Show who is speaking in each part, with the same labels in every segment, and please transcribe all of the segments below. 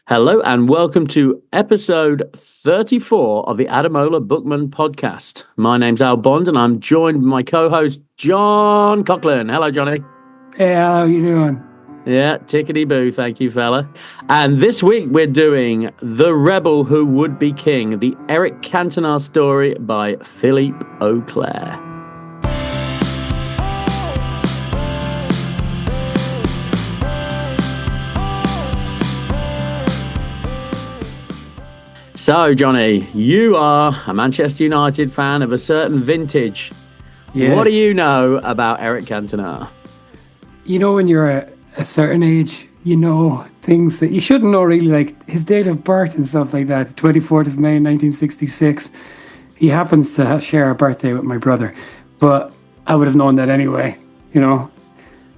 Speaker 1: Hello and welcome to episode 34 of the Adamola Bookman podcast. My name's Al Bond and I'm joined by my co-host John Coughlin. Hello, Johnny.
Speaker 2: Hey, how you doing?
Speaker 1: Yeah, tickety-boo, thank you, fella. And this week we're doing The Rebel Who Would Be King, the Eric Cantona story by Philippe Auclair. So, Johnny, you are a Manchester United fan of a certain vintage.
Speaker 2: Yes.
Speaker 1: What do you know about Eric Cantona?
Speaker 2: You know, when you're a certain age, you know things that you shouldn't know, really, like his date of birth and stuff like that. 24th of May, 1966. He happens to share a birthday with my brother, but I would have known that anyway, you know.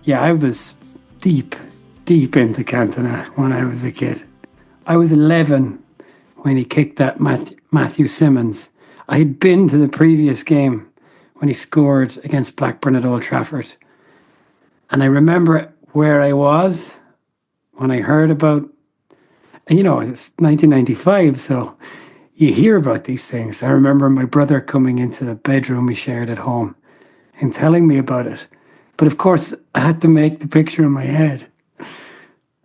Speaker 2: Yeah, I was deep into Cantona when I was a kid. I was 11 when he kicked that Matthew Simmons. I had been to the previous game when he scored against Blackburn at Old Trafford. And I remember where I was when I heard about, you know, it's 1995, so you hear about these things. I remember my brother coming into the bedroom we shared at home and telling me about it. But of course, I had to make the picture in my head.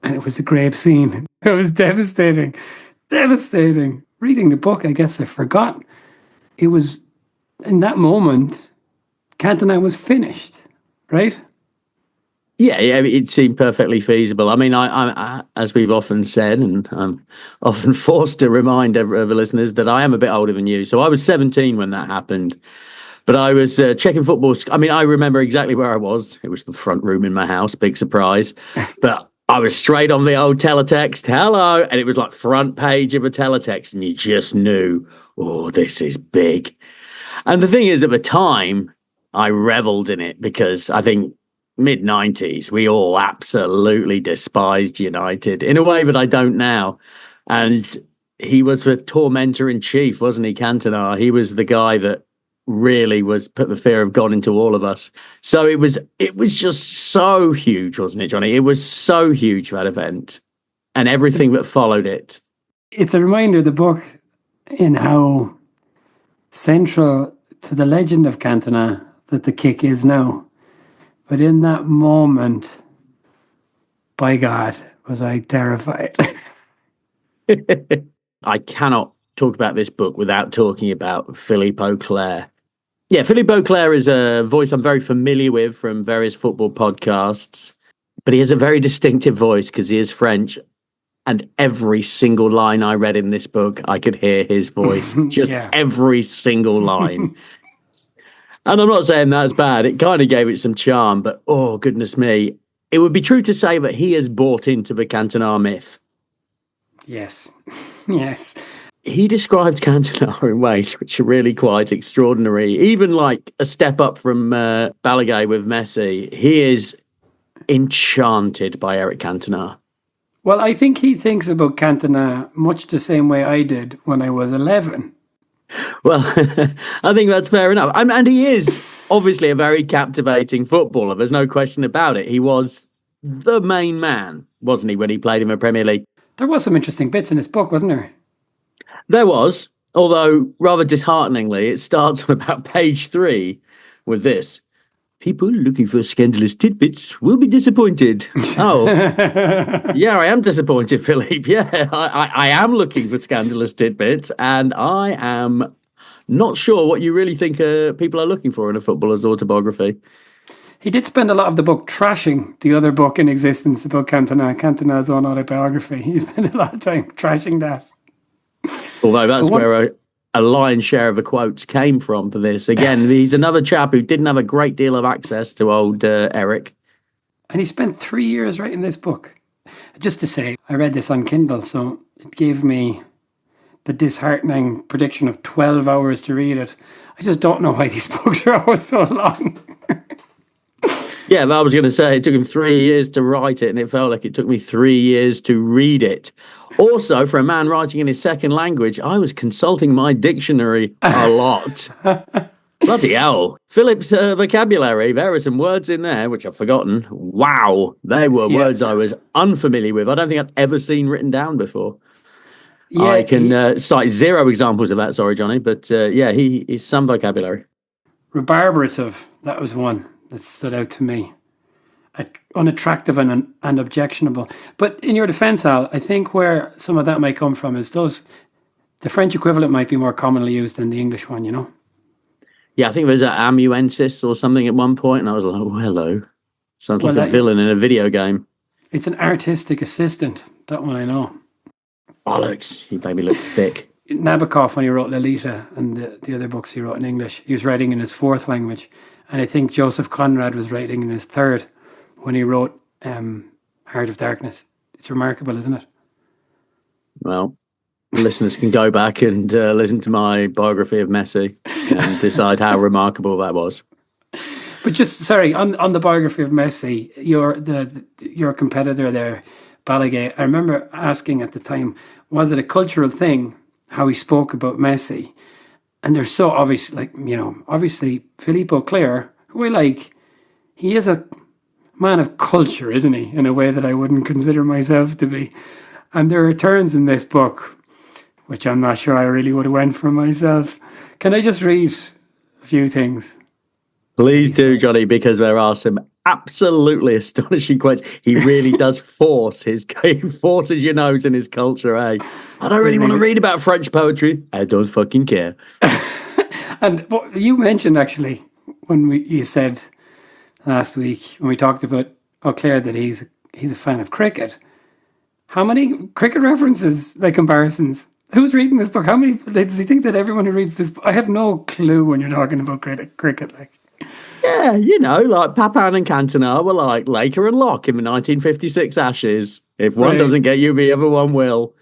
Speaker 2: And it was a grave scene. It was devastating. Reading the book, I guess I forgot. It was, in that moment, Cantona was finished, right?
Speaker 1: Yeah, it seemed perfectly feasible. I mean, I as we've often said, and I'm often forced to remind the listeners that I am a bit older than you. So I was 17 when that happened. But I was checking football. I mean, I remember exactly where I was. It was the front room in my house, big surprise. But I was straight on the old teletext, hello, and it was like front page of a teletext, and you just knew, oh, this is big. And the thing is, at the time, I reveled in it because I think mid-90s, we all absolutely despised United in a way that I don't now. And he was the tormentor in chief, wasn't he, Cantona? He was the guy that really was put the fear of God into all of us. So it was just so huge, wasn't it, Johnny? It was so huge, that event, and everything that followed it.
Speaker 2: It's a reminder, the book, in how central to the legend of Cantona that the kick is now. But in that moment, by God, was I terrified.
Speaker 1: I cannot talk about this book without talking about Philippe Auclair. Yeah, Philippe Auclair is a voice I'm very familiar with from various football podcasts, but he has a very distinctive voice because he is French. And every single line I read in this book, I could hear his voice. Just every single line. And I'm not saying that's bad. It kind of gave it some charm, but oh, goodness me. It would be true to say that he has bought into the Cantona myth.
Speaker 2: Yes.
Speaker 1: He describes Cantona in ways which are really quite extraordinary. Even like a step up from Balaguer with Messi. He is enchanted by Eric Cantona.
Speaker 2: Well, I think he thinks about Cantona much the same way I did when I was 11.
Speaker 1: Well, I think that's fair enough. And he is obviously a very captivating footballer. There's no question about it. He was the main man, wasn't he, when he played in the Premier League?
Speaker 2: There was some interesting bits in his book, wasn't there?
Speaker 1: There was, although rather dishearteningly, it starts on about page 3 with this. People looking for scandalous tidbits will be disappointed. Oh, yeah, I am disappointed, Philippe. Yeah, I am looking for scandalous tidbits, and I am not sure what you really think people are looking for in a footballer's autobiography.
Speaker 2: He did spend a lot of the book trashing the other book in existence about Cantona's own autobiography. He spent a lot of time trashing that.
Speaker 1: Although that's where a lion's share of the quotes came from for this. Again, he's another chap who didn't have a great deal of access to old Eric.
Speaker 2: And he spent 3 years writing this book. Just to say, I read this on Kindle, so it gave me the disheartening prediction of 12 hours to read it. I just don't know why these books are always so long.
Speaker 1: Yeah, but I was going to say it took him 3 years to write it, and it felt like it took me 3 years to read it. Also, for a man writing in his second language, I was consulting my dictionary a lot. Bloody hell. Philip's vocabulary, there are some words in there which I've forgotten. Wow. They were
Speaker 2: Yeah,
Speaker 1: words I was unfamiliar with. I don't think I've ever seen written down before. I
Speaker 2: yeah.
Speaker 1: can cite zero examples of that, sorry, Johnny, but he's some vocabulary.
Speaker 2: Rebarbative. That was one that stood out to me. Unattractive and objectionable. But in your defence, Al, I think where some of that might come from is the French equivalent might be more commonly used than the English one, you know?
Speaker 1: Yeah, I think there was an amanuensis or something at one point, and I was like, oh, hello. Sounds
Speaker 2: Well,
Speaker 1: like a villain in a video game.
Speaker 2: it's an artistic assistant. That one I know.
Speaker 1: Bollocks. He made me look thick.
Speaker 2: Nabokov, when he wrote Lolita and the other books he wrote in English, he was writing in his fourth language. And I think Joseph Conrad was writing in his third when he wrote Heart of Darkness. It's remarkable, isn't it?
Speaker 1: Well, listeners can go back and listen to my biography of Messi and decide how remarkable that was.
Speaker 2: But just, sorry, on the biography of Messi, your competitor there, Balaguer, I remember asking at the time, was it a cultural thing, how he spoke about Messi? And they're so obvious, obviously Philippe Auclair, who I like, he is a man of culture, isn't he? In a way that I wouldn't consider myself to be. And there are turns in this book, which I'm not sure I really would have went for myself. Can I just read a few things?
Speaker 1: Please do, Johnny, because there are some absolutely astonishing quotes. He really does he forces your nose in his culture, eh? I don't really want to read about French poetry. I don't fucking care.
Speaker 2: And what you mentioned, actually, you said last week, when we talked about Auclair, that he's a fan of cricket. How many cricket references, like comparisons? Who's reading this book? How many, does he think that everyone who reads this book, I have no clue when you're talking about cricket, like.
Speaker 1: Yeah, like Papin and Cantona were like Laker and Locke in the 1956 Ashes. If one doesn't get you, the other one will.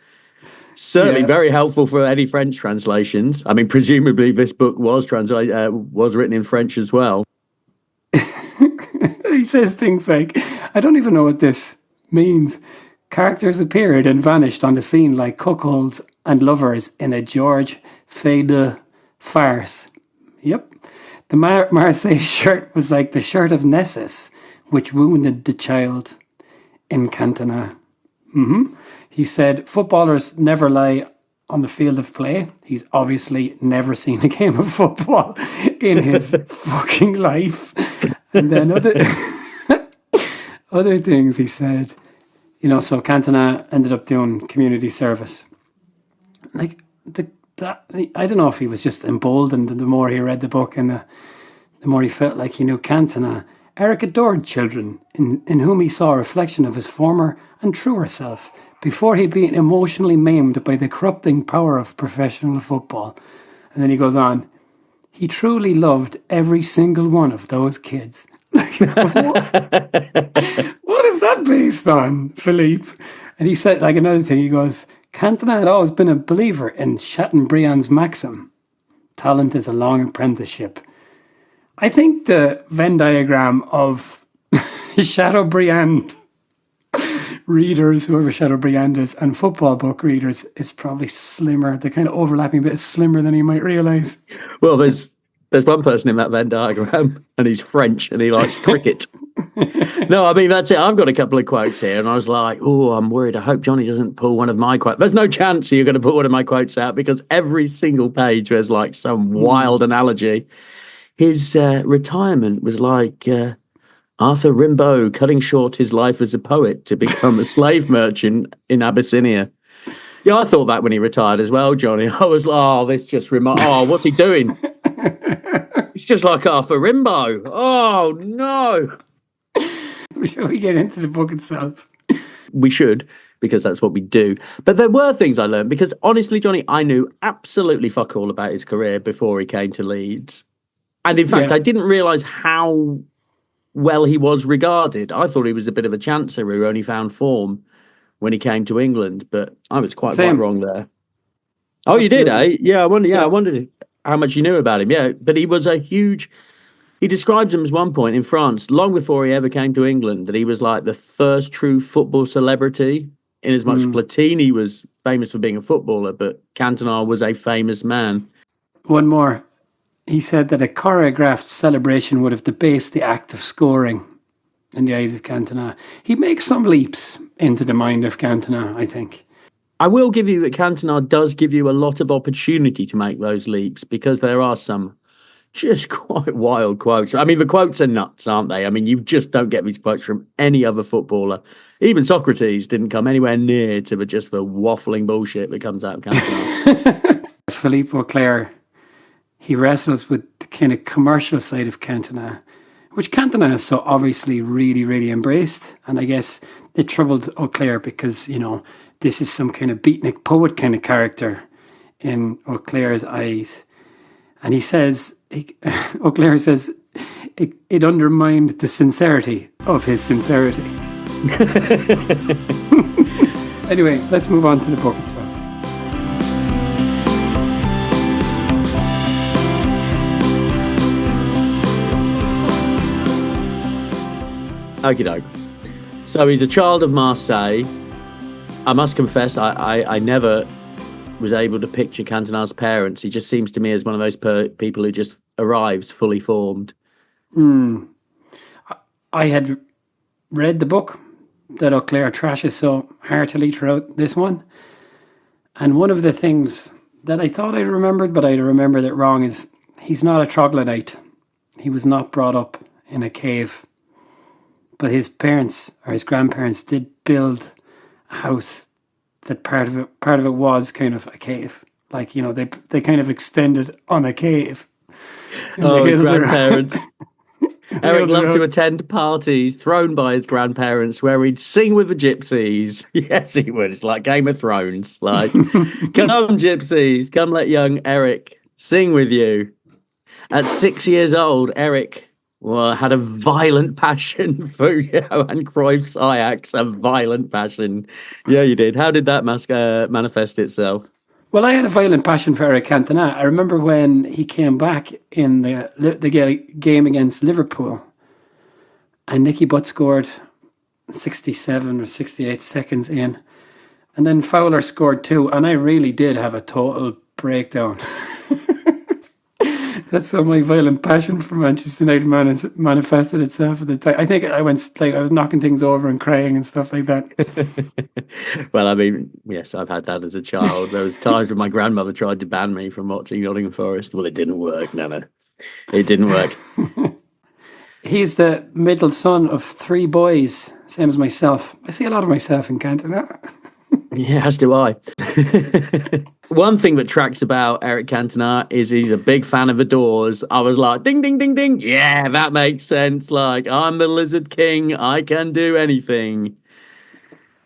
Speaker 1: Certainly very helpful for any French translations. I mean, presumably this book was written in French as well.
Speaker 2: He says things like, I don't even know what this means. Characters appeared and vanished on the scene like cuckolds and lovers in a George Feydeau farce. Yep. The Marseilles shirt was like the shirt of Nessus, which wounded the child in Cantona. He said, footballers never lie on the field of play. He's obviously never seen a game of football in his fucking life. And then other things he said, so Cantona ended up doing community service. Like, I don't know if he was just emboldened the more he read the book and the more he felt like he knew Cantona. Eric adored children, in whom he saw a reflection of his former and truer self, before he'd been emotionally maimed by the corrupting power of professional football. And then he goes on, he truly loved every single one of those kids. What is that based on, Philippe? And he said, like, another thing, he goes, Cantona had always been a believer in Chateaubriand's maxim, talent is a long apprenticeship. I think the Venn diagram of Chateaubriand readers, whoever Chateaubriand is, and football book readers is probably slimmer. The kind of overlapping bit is slimmer than you might realise.
Speaker 1: Well, there's one person in that Venn diagram, and he's French, and he likes cricket. No, I mean, that's it. I've got a couple of quotes here, and I was like, oh, I'm worried. I hope Johnny doesn't pull one of my quotes. There's no chance you're going to put one of my quotes out, because every single page there's like some wild analogy. His retirement was like Arthur Rimbaud cutting short his life as a poet to become a slave merchant in Abyssinia. Yeah, I thought that when he retired as well, Johnny. I was like, oh, this just what's he doing? It's just like Arthur Rimbaud. Oh, no.
Speaker 2: Shall we get into the book itself?
Speaker 1: We should, because that's what we do. But there were things I learned, because honestly, Johnny, I knew absolutely fuck all about his career before he came to Leeds. And in fact, I didn't realise how well he was regarded. I thought he was a bit of a chancer who only found form when he came to England, but I was quite wrong there. Oh, absolutely. You did, eh? Yeah, I wondered how much you knew about him. Yeah, but he was he describes him as one point in France, long before he ever came to England, that he was like the first true football celebrity, in as much Platini was famous for being a footballer, but Cantona was a famous man.
Speaker 2: One more. he said that a choreographed celebration would have debased the act of scoring in the eyes of Cantona. He makes some leaps into the mind of Cantona, I think.
Speaker 1: I will give you that Cantona does give you a lot of opportunity to make those leaps, because there are some just quite wild quotes. I mean, the quotes are nuts, aren't they? I mean, you just don't get these quotes from any other footballer. Even Socrates didn't come anywhere near to just the waffling bullshit that comes out of Cantona.
Speaker 2: Philippe Auclair, he wrestles with the kind of commercial side of Cantona, which Cantona has so obviously really, really embraced. And I guess it troubled Auclair because, you know, this is some kind of beatnik poet kind of character in Auclair's eyes. And he says, Auclair says, it undermined the sincerity of his sincerity. Anyway, let's move on to the book itself.
Speaker 1: Okie doke. So he's a child of Marseille. I must confess, I never was able to picture Cantona's parents. He just seems to me as one of those people who just arrives fully formed.
Speaker 2: I had read the book that Auclair trashes so heartily throughout this one. And one of the things that I thought I remembered, but I remembered it wrong, is he's not a troglodyte. He was not brought up in a cave. But his parents or his grandparents did build a house that part of it was kind of a cave. Like, you know, they kind of extended on a cave.
Speaker 1: Oh, his grandparents. Eric loved to attend parties thrown by his grandparents where he'd sing with the gypsies. Yes, he would. It's like Game of Thrones. Like, come gypsies, come let young Eric sing with you. At 6 years old, Eric had a violent passion for Johan Cruyff's Ajax. A violent passion. Yeah, you did. How did that manifest itself?
Speaker 2: Well, I had a violent passion for Eric Cantona. I remember when he came back in the game against Liverpool, and Nicky Butt scored 67 or 68 seconds in, and then Fowler scored 2, and I really did have a total breakdown. That's how my violent passion for Manchester United manifested itself at the time. I think I was knocking things over and crying and stuff like that.
Speaker 1: Well, I mean, yes, I've had that as a child. There was times when my grandmother tried to ban me from watching Nottingham Forest. Well, it didn't work. No, it didn't work.
Speaker 2: He's the middle son of 3 boys, same as myself. I see a lot of myself in Cantona.
Speaker 1: Yeah, as do I. One thing that tracks about Eric Cantona is he's a big fan of the Doors. I was like, ding, ding, ding, ding. Yeah, that makes sense. Like, I'm the Lizard King. I can do anything.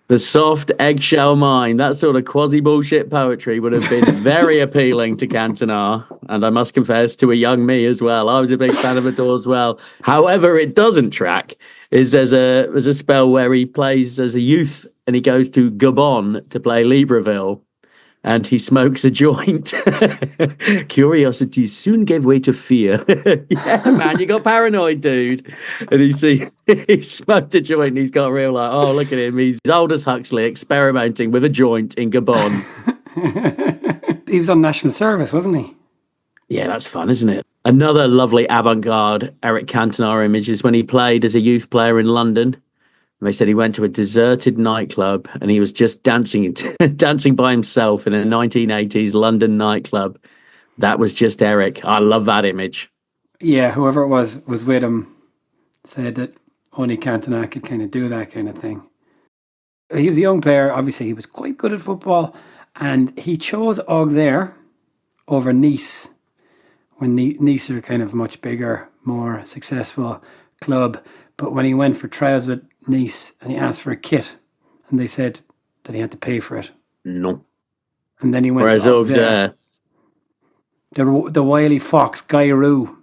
Speaker 1: The soft eggshell mind, that sort of quasi-bullshit poetry would have been very appealing to Cantona. And I must confess, to a young me as well. I was a big fan of the Doors as well. However, it doesn't track is there's a spell where he plays as a youth and he goes to Gabon to play Libreville. And he smokes a joint. Curiosity soon gave way to fear. Yeah, man, you got paranoid, dude. And he smoked a joint and he's got real like, oh, look at him. He's Aldous Huxley experimenting with a joint in Gabon.
Speaker 2: He was on national service, wasn't he?
Speaker 1: Yeah, that's fun, isn't it? Another lovely avant-garde Eric Cantona image is when he played as a youth player in London. They said he went to a deserted nightclub and he was just dancing by himself in a 1980s London nightclub. That was just Eric. I love that image.
Speaker 2: Yeah, whoever it was with him said that only Cantona could kind of do that kind of thing. He was a young player. Obviously, he was quite good at football. And he chose Auxerre over Nice when Nice are kind of much bigger, more successful club. But when he went for trials with Nice and he asked for a kit and they said that he had to pay for it.
Speaker 1: No.
Speaker 2: And then he went
Speaker 1: Whereas
Speaker 2: to Auxerre. The wily fox, Guy Roux.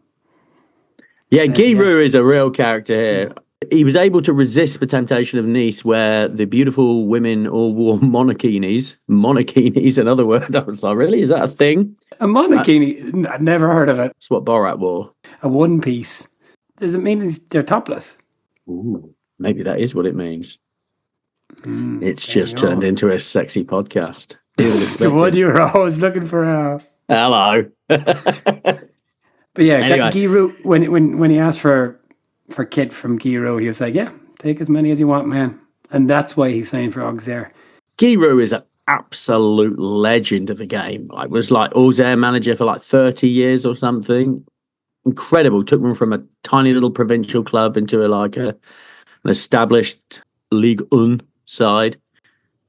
Speaker 1: Yeah, Guy Roux is a real character here. He was able to resist the temptation of Nice where the beautiful women all wore monokinis. Monokinis, another word. I was like, really? Is that a thing?
Speaker 2: A monokini? I've never heard of it.
Speaker 1: That's what Borat wore.
Speaker 2: A one piece. Does it mean they're topless?
Speaker 1: Ooh, maybe that is what it means. It's just turned into a sexy podcast.
Speaker 2: This is the one you were always looking for.
Speaker 1: Hello.
Speaker 2: But yeah,
Speaker 1: Anyway,
Speaker 2: Giroud, when he asked for kit from Giroud, he was like, yeah, take as many as you want, man. And that's why he signed for Auxerre.
Speaker 1: Giroud is an absolute legend of the game. Like, was like Auxerre manager for like 30 years or something. Incredible. Took them from a tiny little provincial club into an established League One side.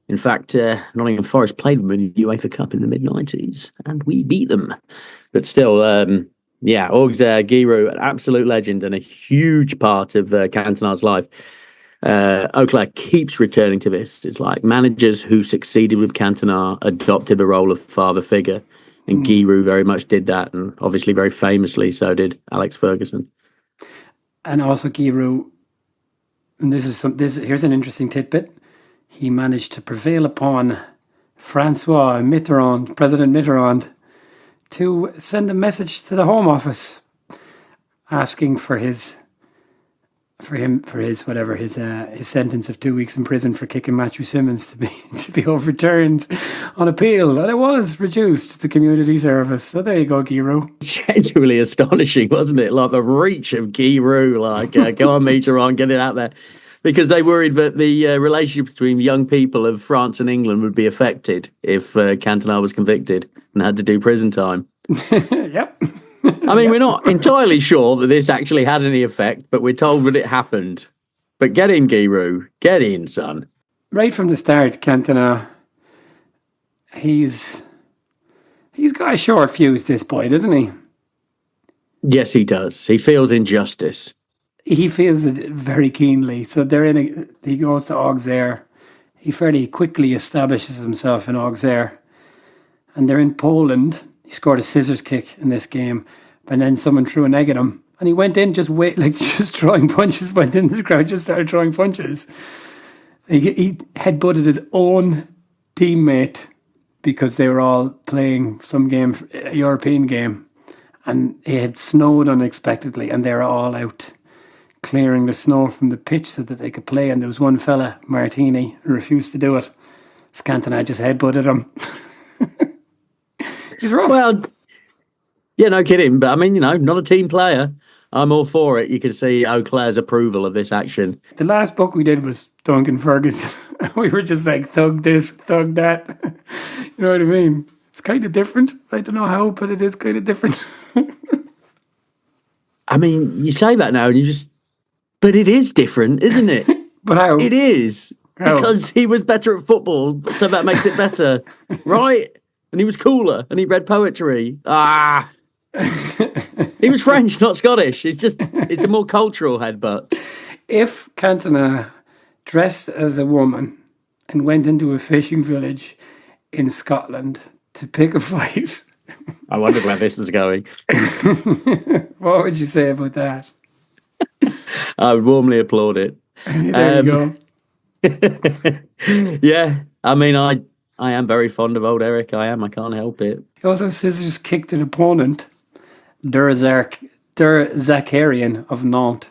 Speaker 1: In fact, Nottingham Forest played them in the UEFA Cup in the mid-90s, and we beat them. But still, yeah, Auxerre, Giroud, an absolute legend and a huge part of Cantona's life. Auclair keeps returning to this. It's like managers who succeeded with Cantona adopted the role of father figure, and Giroud very much did that, and obviously very famously so did Alex Ferguson.
Speaker 2: And also Giroud, and here's an interesting tidbit. He managed to prevail upon Francois Mitterrand, President Mitterrand, to send a message to the Home Office asking for his sentence of 2 weeks in prison for kicking Matthew Simmons to be overturned on appeal, and it was reduced to community service. So there you go, Giroud.
Speaker 1: Genuinely astonishing, wasn't it? Like the reach of Giroud, like go on, Mitterrand, get it out there. Because they worried that the relationship between young people of France and England would be affected if Cantona was convicted and had to do prison time.
Speaker 2: Yep.
Speaker 1: I mean, we're not entirely sure that this actually had any effect, but we're told that it happened. But get in, Giroud. Get in, son.
Speaker 2: Right from the start, Cantona, he's got a short fuse, this boy, doesn't he?
Speaker 1: Yes, he does. He feels injustice.
Speaker 2: He feels it very keenly. So he goes to Auxerre. He fairly quickly establishes himself in Auxerre. And they're in Poland. He scored a scissors kick in this game. And then someone threw an egg at him. And he went in just throwing punches, went in the crowd, just started throwing punches. He headbutted his own teammate because they were all playing some game, a European game. And it had snowed unexpectedly and they were all out clearing the snow from the pitch so that they could play. And there was one fella, Martini, who refused to do it. Cantona just headbutted him. He's rough.
Speaker 1: Well, yeah, no kidding. But I mean, not a team player. I'm all for it. You can see Auclair's approval of this action.
Speaker 2: The last book we did was Duncan Ferguson. We were just like, thug this, thug that. You know what I mean? It's kind of different. I don't know how, but it is kind of different. I
Speaker 1: mean, you say that now and but it is different, isn't it?
Speaker 2: But how?
Speaker 1: It is. How? Because he was better at football, so that makes it better. Right? And he was cooler, and he read poetry. He was French, not Scottish. It's a more cultural headbutt.
Speaker 2: If Cantona dressed as a woman and went into a fishing village in Scotland to pick a fight...
Speaker 1: I wondered where this was going.
Speaker 2: What would you say about that?
Speaker 1: I would warmly applaud it.
Speaker 2: There you
Speaker 1: go. Yeah, I mean, I am very fond of old Eric. I am. I can't help it.
Speaker 2: He also scissors kicked an opponent, Der Zakarian of Nantes,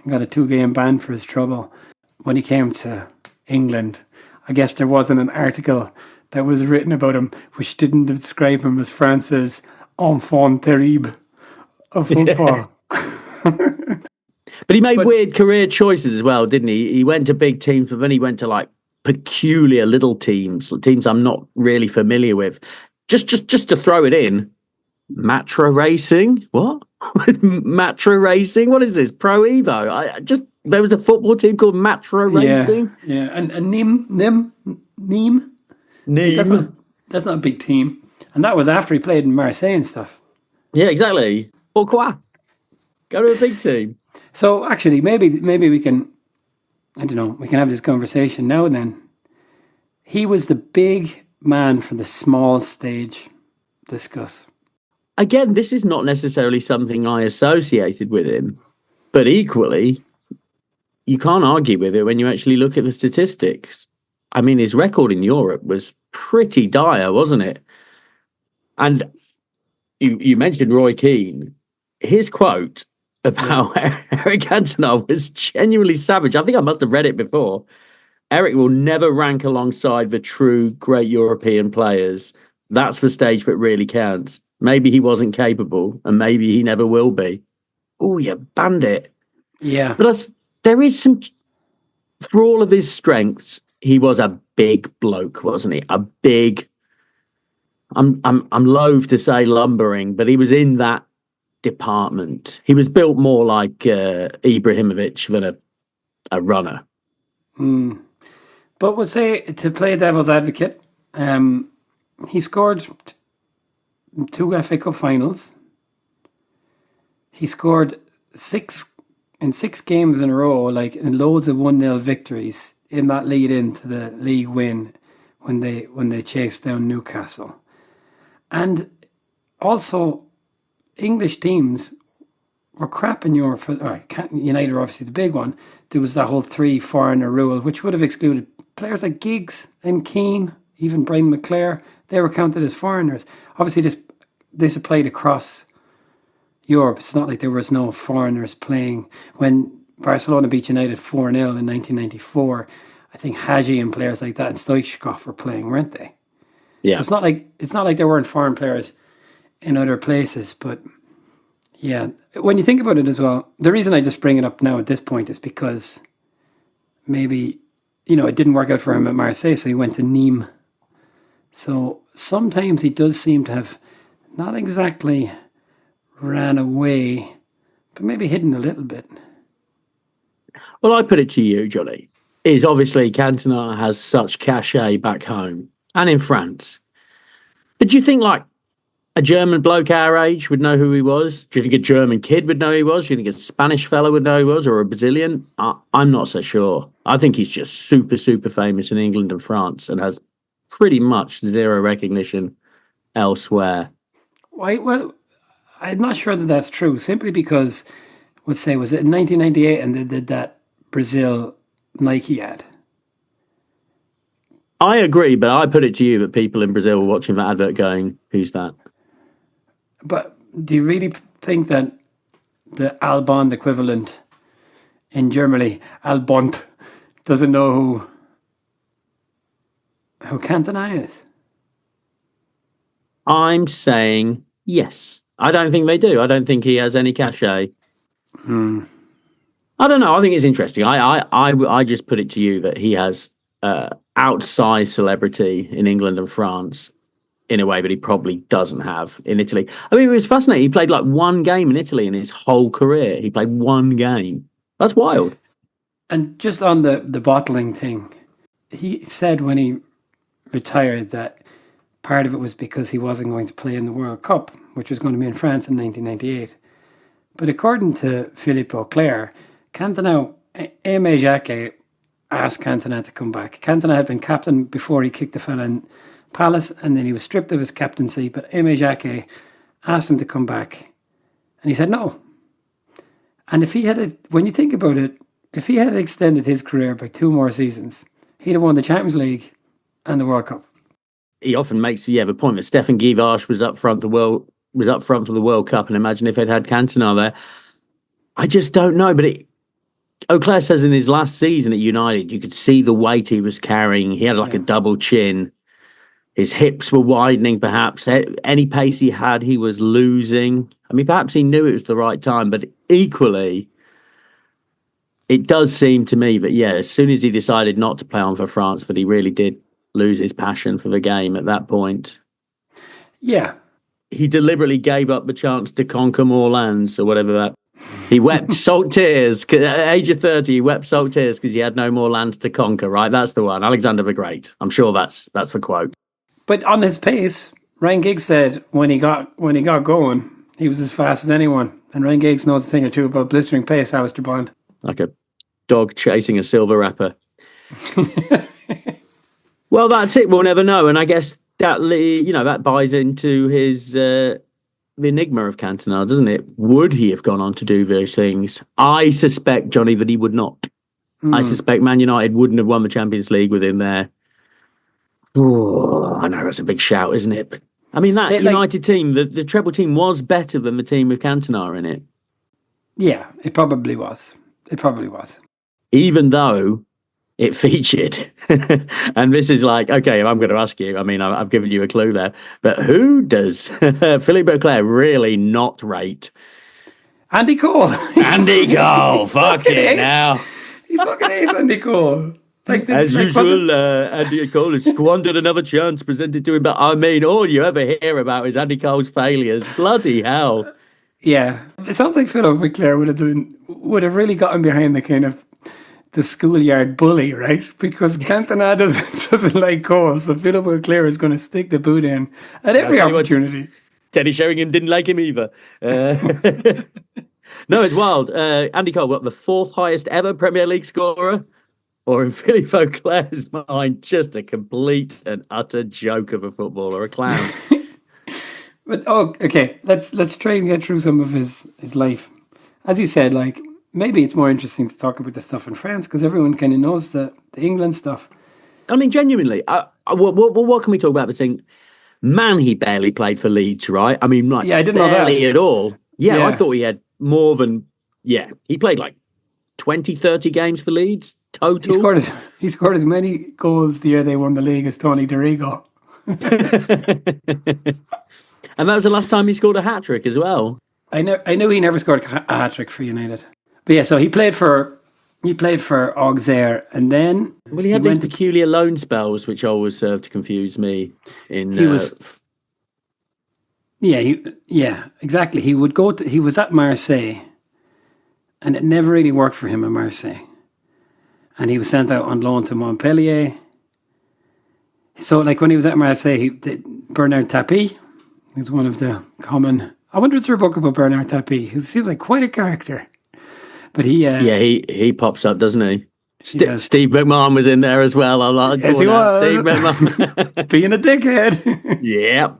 Speaker 2: and got a 2-game ban for his trouble. When he came to England, I guess there wasn't an article that was written about him which didn't describe him as France's enfant terrible of football.
Speaker 1: Yeah. But he made weird career choices as well, didn't he? He went to big teams, but then he went to like peculiar little teams I'm not really familiar with. Just to throw it in, Matra Racing? What? Matra Racing? What is this? Pro Evo? There was a football team called Matra Racing.
Speaker 2: Yeah, and Nimes. That's not a big team. And that was after he played in Marseille and stuff.
Speaker 1: Yeah, exactly. Pourquoi? Go to a big team.
Speaker 2: So actually, maybe we can, I don't know, we can have this conversation now and then. He was the big man for the small stage. Discuss.
Speaker 1: Again, this is not necessarily something I associated with him, but equally, you can't argue with it when you actually look at the statistics. I mean, his record in Europe was pretty dire, wasn't it? And you mentioned Roy Keane. His quote about Eric Cantona was genuinely savage. I think I must have read it before. Eric will never rank alongside the true great European players. That's the stage that really counts. Maybe he wasn't capable, and maybe he never will be. Oh, you bandit.
Speaker 2: Yeah.
Speaker 1: But there is some, for all of his strengths, he was a big bloke, wasn't he? A big, I'm loath to say lumbering, but he was in that department. He was built more like Ibrahimovic than a runner.
Speaker 2: But we'll say, to play devil's advocate, he scored 2 FA Cup finals. He scored 6 games in a row, like in loads of 1-0 victories in that lead into the league win when they chased down Newcastle. And also, English teams were crap in Europe. United are obviously the big one. There was that whole 3 foreigner rule, which would have excluded players like Giggs and Keane, even Brian McClare. They were counted as foreigners. Obviously, this applied across Europe. It's not like there was no foreigners playing. When Barcelona beat United 4-0 in 1994, I think Hadji and players like that and Stoichkov were playing, weren't they?
Speaker 1: Yeah.
Speaker 2: So it's not like there weren't foreign players in other places, but yeah, when you think about it as well, the reason I just bring it up now at this point is because maybe, it didn't work out for him at Marseille, so he went to Nimes. So sometimes he does seem to have not exactly ran away, but maybe hidden a little bit.
Speaker 1: Well, I put it to you, Johnny, is obviously Cantona has such cachet back home and in France. But do you think like a German bloke our age would know who he was? Do you think a German kid would know who he was? Do you think a Spanish fella would know who he was, or a Brazilian? I'm not so sure. I think he's just super, super famous in England and France and has pretty much zero recognition elsewhere.
Speaker 2: Well, I'm not sure that that's true, simply because, let's say, was it in 1998 and they did that Brazil Nike ad?
Speaker 1: I agree, but I put it to you that people in Brazil were watching that advert going, who's that?
Speaker 2: But do you really think that the Albond equivalent in Germany, Albond, doesn't know who Cantona is?
Speaker 1: I'm saying yes. I don't think they do. I don't think he has any cachet. I don't know. I think it's interesting. I just put it to you that he has outsized celebrity in England and France in a way that he probably doesn't have in Italy. I mean, it was fascinating. He played like 1 game in Italy in his whole career. He played 1 game. That's wild.
Speaker 2: And just on the bottling thing, he said when he retired that part of it was because he wasn't going to play in the World Cup, which was going to be in France in 1998. But according to Philippe Auclair, Cantona, Aimé Jacquet asked Cantona to come back. Cantona had been captain before he kicked the fella in Palace, and then he was stripped of his captaincy, but Aimé Jacquet asked him to come back, and he said no. And if he had, when you think about it, if he had extended his career by 2 more seasons, he'd have won the Champions League and the World Cup.
Speaker 1: He often makes the point that Stefan Guivarch was up front for the World Cup, and imagine if they'd had Cantona there. I just don't know, but Auclair says in his last season at United, you could see the weight he was carrying. He had like a double chin. His hips were widening, perhaps. Any pace he had, he was losing. I mean, perhaps he knew it was the right time, but equally, it does seem to me that, as soon as he decided not to play on for France, that he really did lose his passion for the game at that point.
Speaker 2: Yeah.
Speaker 1: He deliberately gave up the chance to conquer more lands, or whatever that. He wept salt tears. At the age of 30, he wept salt tears because he had no more lands to conquer, right? That's the one. Alexander the Great. I'm sure that's the quote.
Speaker 2: But on his pace, Ryan Giggs said when he got going, he was as fast as anyone. And Ryan Giggs knows a thing or two about blistering pace, Alistair Bond.
Speaker 1: Like a dog chasing a silver wrapper. Well, that's it. We'll never know. And I guess that buys into his the enigma of Cantona, doesn't it? Would he have gone on to do those things? I suspect, Johnny, that he would not. I suspect Man United wouldn't have won the Champions League with him there. Oh, I know that's a big shout, isn't it? But I mean, that United team, the treble team, was better than the team with Cantona in it.
Speaker 2: Yeah, it probably was. It probably was.
Speaker 1: Even though it featured. And this is like, okay, I'm going to ask you. I mean, I've given you a clue there, but who does Philippe Auclair really not rate?
Speaker 2: Andy Cole.
Speaker 1: Andy Cole. Fuck it now.
Speaker 2: He fucking hates Andy Cole.
Speaker 1: As usual, Andy Cole has squandered another chance presented to him. But I mean, all you ever hear about is Andy Cole's failures. Bloody hell.
Speaker 2: Yeah. It sounds like Philippe Auclair would have really gotten behind the kind of the schoolyard bully, right? Because Cantona doesn't like Cole, so Philippe Auclair is going to stick the boot in at every opportunity.
Speaker 1: Teddy Sheringham didn't like him either. No, it's wild. Andy Cole, what, the fourth highest ever Premier League scorer? Or in Philippe Auclair's mind, just a complete and utter joke of a footballer, a clown.
Speaker 2: But okay, let's try and get through some of his life. As you said, like maybe it's more interesting to talk about the stuff in France because everyone kind of knows the England stuff.
Speaker 1: I mean, genuinely, what can we talk about? The thing, man, he barely played for Leeds, right? I mean, like,
Speaker 2: yeah, I didn't know that
Speaker 1: barely at all. Yeah, I thought he had more than. Yeah, he played like 20, 30 games for Leeds. Total.
Speaker 2: He scored as many goals the year they won the league as Tony DiRigo.
Speaker 1: And that was the last time he scored a hat-trick as well.
Speaker 2: I knew he never scored a hat-trick for United. But yeah, so he played for Auxerre, and then
Speaker 1: he had these peculiar loan spells, which always served to confuse me.
Speaker 2: Exactly. He was at Marseille, and it never really worked for him at Marseille. And he was sent out on loan to Montpellier. So, like, when he was at Marseille, Bernard Tapie is one of the common... I wonder if there's a book about Bernard Tapie. He seems like quite a character. But
Speaker 1: he pops up, doesn't he? Steve McMahon was in there as well. I'm like,
Speaker 2: yes, he was.
Speaker 1: Steve McMahon.
Speaker 2: Being a dickhead.
Speaker 1: Yep.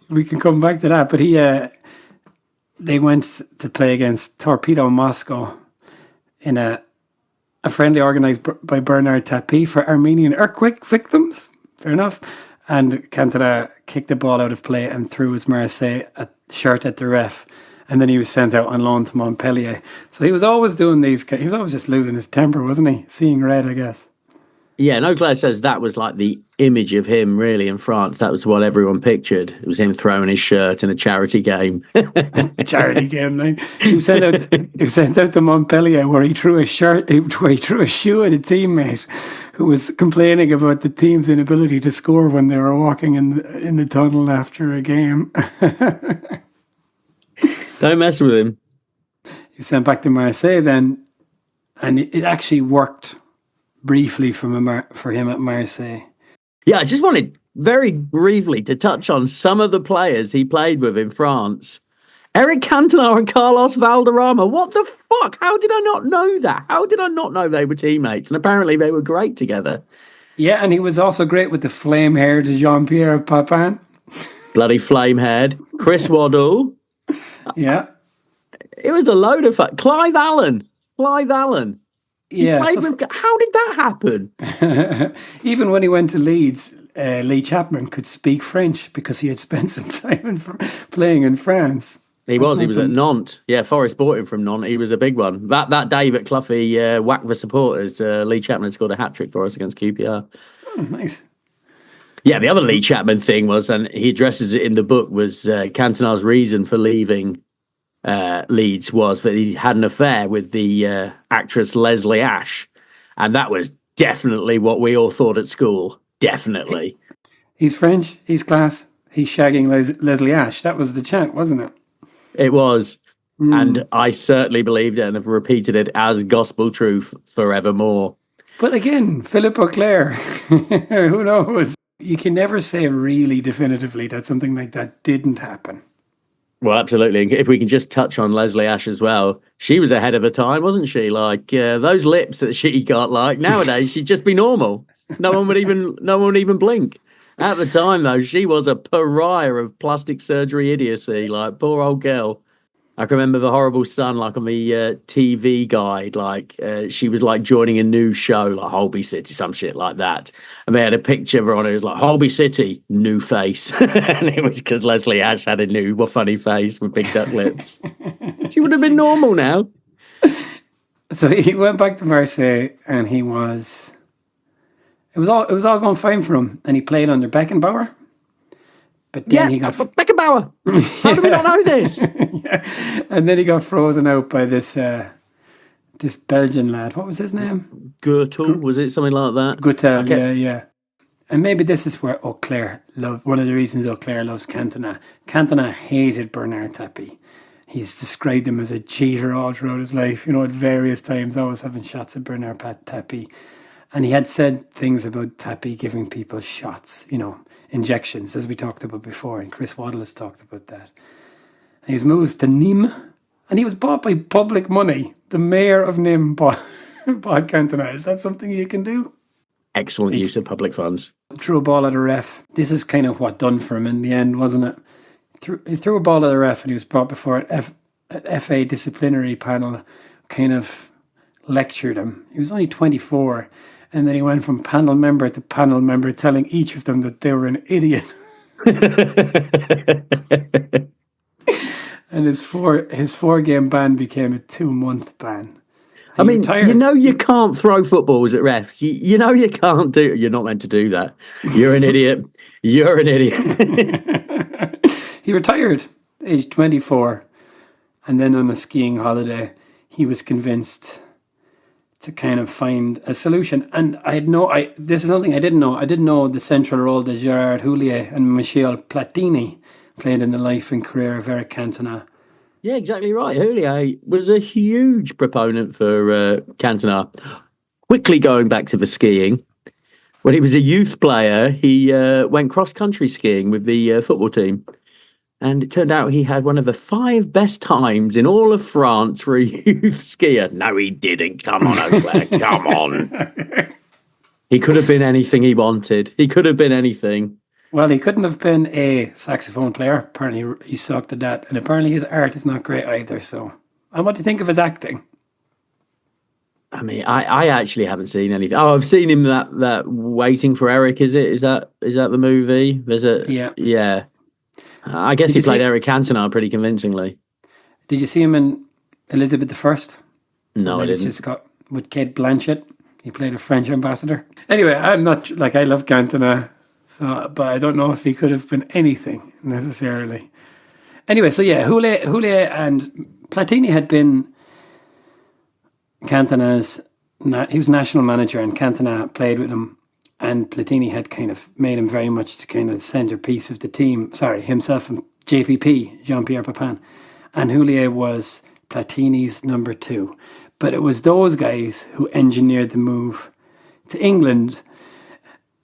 Speaker 2: We can come back to that. But they went to play against Torpedo Moscow in a friendly organised by Bernard Tapie for Armenian earthquake victims. Fair enough. And Cantona kicked the ball out of play and threw his Marseille shirt at the ref. And then he was sent out on loan to Montpellier. So he was always doing these... He was always just losing his temper, wasn't he? Seeing red, I guess.
Speaker 1: Yeah, and Auclair says that was like the image of him, really, in France. That was what everyone pictured. It was him throwing his shirt in a charity game.
Speaker 2: Charity game, like. He was sent out to Montpellier where he threw a shoe at a teammate who was complaining about the team's inability to score when they were walking in the tunnel after a game.
Speaker 1: Don't mess with him.
Speaker 2: He was sent back to Marseille then, and it actually worked briefly for him at Marseille.
Speaker 1: Yeah, I just wanted very briefly to touch on some of the players he played with in France. Eric Cantona and Carlos Valderrama. What the fuck? How did I not know that? How did I not know they were teammates? And apparently they were great together.
Speaker 2: Yeah, and he was also great with the flame-haired Jean-Pierre Papin.
Speaker 1: Bloody flame-haired. Chris Waddle.
Speaker 2: Yeah.
Speaker 1: It was a load of fun. Clive Allen.
Speaker 2: Yeah.
Speaker 1: How did that happen?
Speaker 2: Even when he went to Leeds, Lee Chapman could speak French because he had spent some time playing in France.
Speaker 1: He was at Nantes. Yeah, Forest bought him from Nantes. He was a big one. That day that Cloughie whacked the supporters, Lee Chapman scored a hat-trick for us against QPR.
Speaker 2: Oh, nice.
Speaker 1: Yeah, the other Lee Chapman thing was, and he addresses it in the book, was Cantona's reason for leaving Leeds was that he had an affair with the actress Leslie Ash. And that was definitely what we all thought at school. Definitely.
Speaker 2: He's French, he's class, he's shagging Leslie Ash. That was the chant, wasn't it?
Speaker 1: It was. And I certainly believed it and have repeated it as gospel truth forevermore.
Speaker 2: But again, Philippe Auclair, who knows? You can never say really definitively that something like that didn't happen.
Speaker 1: Well, absolutely. If we can just touch on Leslie Ash as well, she was ahead of her time, wasn't she? Like those lips that she got, like nowadays, she'd just be normal. No one would even blink. At the time, though, she was a pariah of plastic surgery idiocy. Like poor old girl. I can remember the horrible Sun, like on the TV guide, like she was like joining a new show, like Holby City, some shit like that. And they had a picture of her on it. It was like Holby City, new face. And it was because Leslie Ash had a funny face with big duck lips. She would have been normal now.
Speaker 2: So he went back to Marseille, and it was all going fine for him, and he played under Beckenbauer. But then he got
Speaker 1: Beckenbauer. How do we not know this?
Speaker 2: yeah. And then he got frozen out by this Belgian lad. What was his name?
Speaker 1: Gürtel, was it something like that?
Speaker 2: Gutel, yeah. And maybe this is where Auclair one of the reasons Auclair loves Cantona. Cantona hated Bernard Tapie. He's described him as a cheater all throughout his life, at various times, always having shots at Bernard Tapie. And he had said things about Tapie giving people shots, injections, as we talked about before, and Chris Waddle has talked about that. And he was moved to Nimes, and he was bought by public money. The mayor of Nimes bought Cantona. Is that something you can do?
Speaker 1: Excellent use of public funds.
Speaker 2: Threw a ball at a ref. This is kind of what done for him in the end, wasn't it? He threw a ball at a ref, and he was brought before an FA disciplinary panel, kind of lectured him. He was only 24. And then he went from panel member to panel member, telling each of them that they were an idiot. And his 4-game ban became a 2-month ban.
Speaker 1: I mean, you can't throw footballs at refs. You know you can't do. You're not meant to do that. You're an idiot. You're an idiot.
Speaker 2: He retired, age 24, and then on a skiing holiday, he was convinced to kind of find a solution. And this is something I didn't know. I didn't know the central role that Gerard Houllier and Michel Platini played in the life and career of Eric Cantona.
Speaker 1: Yeah, exactly right. Houllier was a huge proponent for Cantona. Quickly going back to the skiing, when he was a youth player, he went cross-country skiing with the football team. And it turned out he had one of the 5 best times in all of France for a youth skier. No, he didn't. Come on, Auclair. Come on. He could have been anything he wanted. He could have been anything.
Speaker 2: Well, he couldn't have been a saxophone player. Apparently, he sucked at that. And apparently, his art is not great either. So, and what do you think of his acting?
Speaker 1: I mean, I actually haven't seen anything. Oh, I've seen him that Waiting for Eric. Is it? Is that the movie? There's a yeah. I guess he played Eric Cantona pretty convincingly.
Speaker 2: Did you see him in Elizabeth I?
Speaker 1: No, I didn't.
Speaker 2: Just got with Kate Blanchett. He played a French ambassador. Anyway, I'm not I love Cantona, but I don't know if he could have been anything necessarily. Anyway, so yeah, Houllier and Platini had been Cantona's. He was national manager, and Cantona played with him. And Platini had kind of made him very much the kind of centerpiece of the team. Sorry, himself and JPP, Jean-Pierre Papin. And Houllier was Platini's number 2. But it was those guys who engineered the move to England.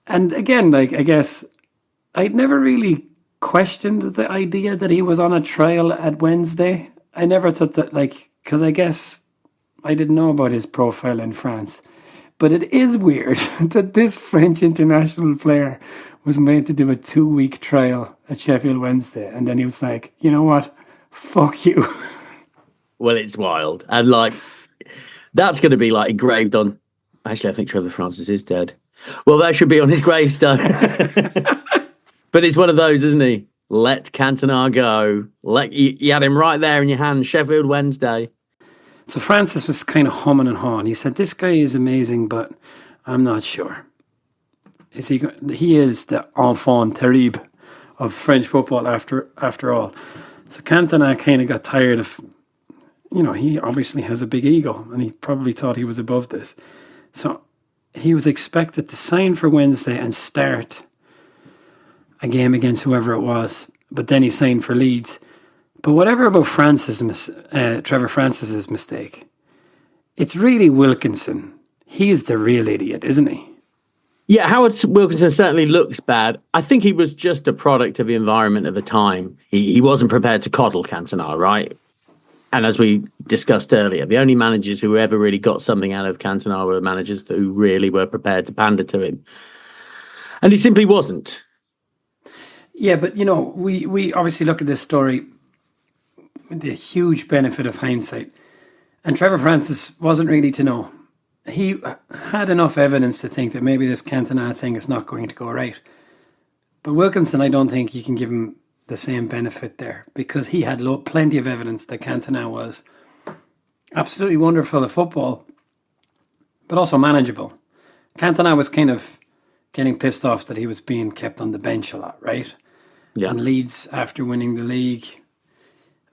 Speaker 2: And again, I guess I'd never really questioned the idea that he was on a trial at Wednesday. I never thought that, because I guess I didn't know about his profile in France. But it is weird that this French international player was made to do a 2-week trial at Sheffield Wednesday. And then he was like, you know what? Fuck you.
Speaker 1: Well, it's wild. And that's going to be engraved on. Actually, I think Trevor Francis is dead. Well, that should be on his gravestone. But it's one of those, isn't he? Let Cantona go. You had him right there in your hand, Sheffield Wednesday.
Speaker 2: So Francis was kind of humming and hawing. He said, this guy is amazing, but I'm not sure. He is the enfant terrible of French football after all. So Cantona kind of got tired of, he obviously has a big ego, and he probably thought he was above this. So he was expected to sign for Wednesday and start a game against whoever it was. But then he signed for Leeds. But whatever about Trevor Francis's mistake, it's really Wilkinson. He is the real idiot, isn't he?
Speaker 1: Yeah, Howard Wilkinson certainly looks bad. I think he was just a product of the environment at the time. He wasn't prepared to coddle Cantona, right? And as we discussed earlier, the only managers who ever really got something out of Cantona were managers who really were prepared to pander to him. And he simply wasn't.
Speaker 2: Yeah, but, we obviously look at this story the huge benefit of hindsight. And Trevor Francis wasn't really to know. He had enough evidence to think that maybe this Cantona thing is not going to go right. But Wilkinson, I don't think you can give him the same benefit there, because he had plenty of evidence that Cantona was Absolutely wonderful at football, but also manageable. Cantona was kind of getting pissed off that he was being kept on the bench a lot, right?
Speaker 1: Yeah.
Speaker 2: And Leeds, after winning the league,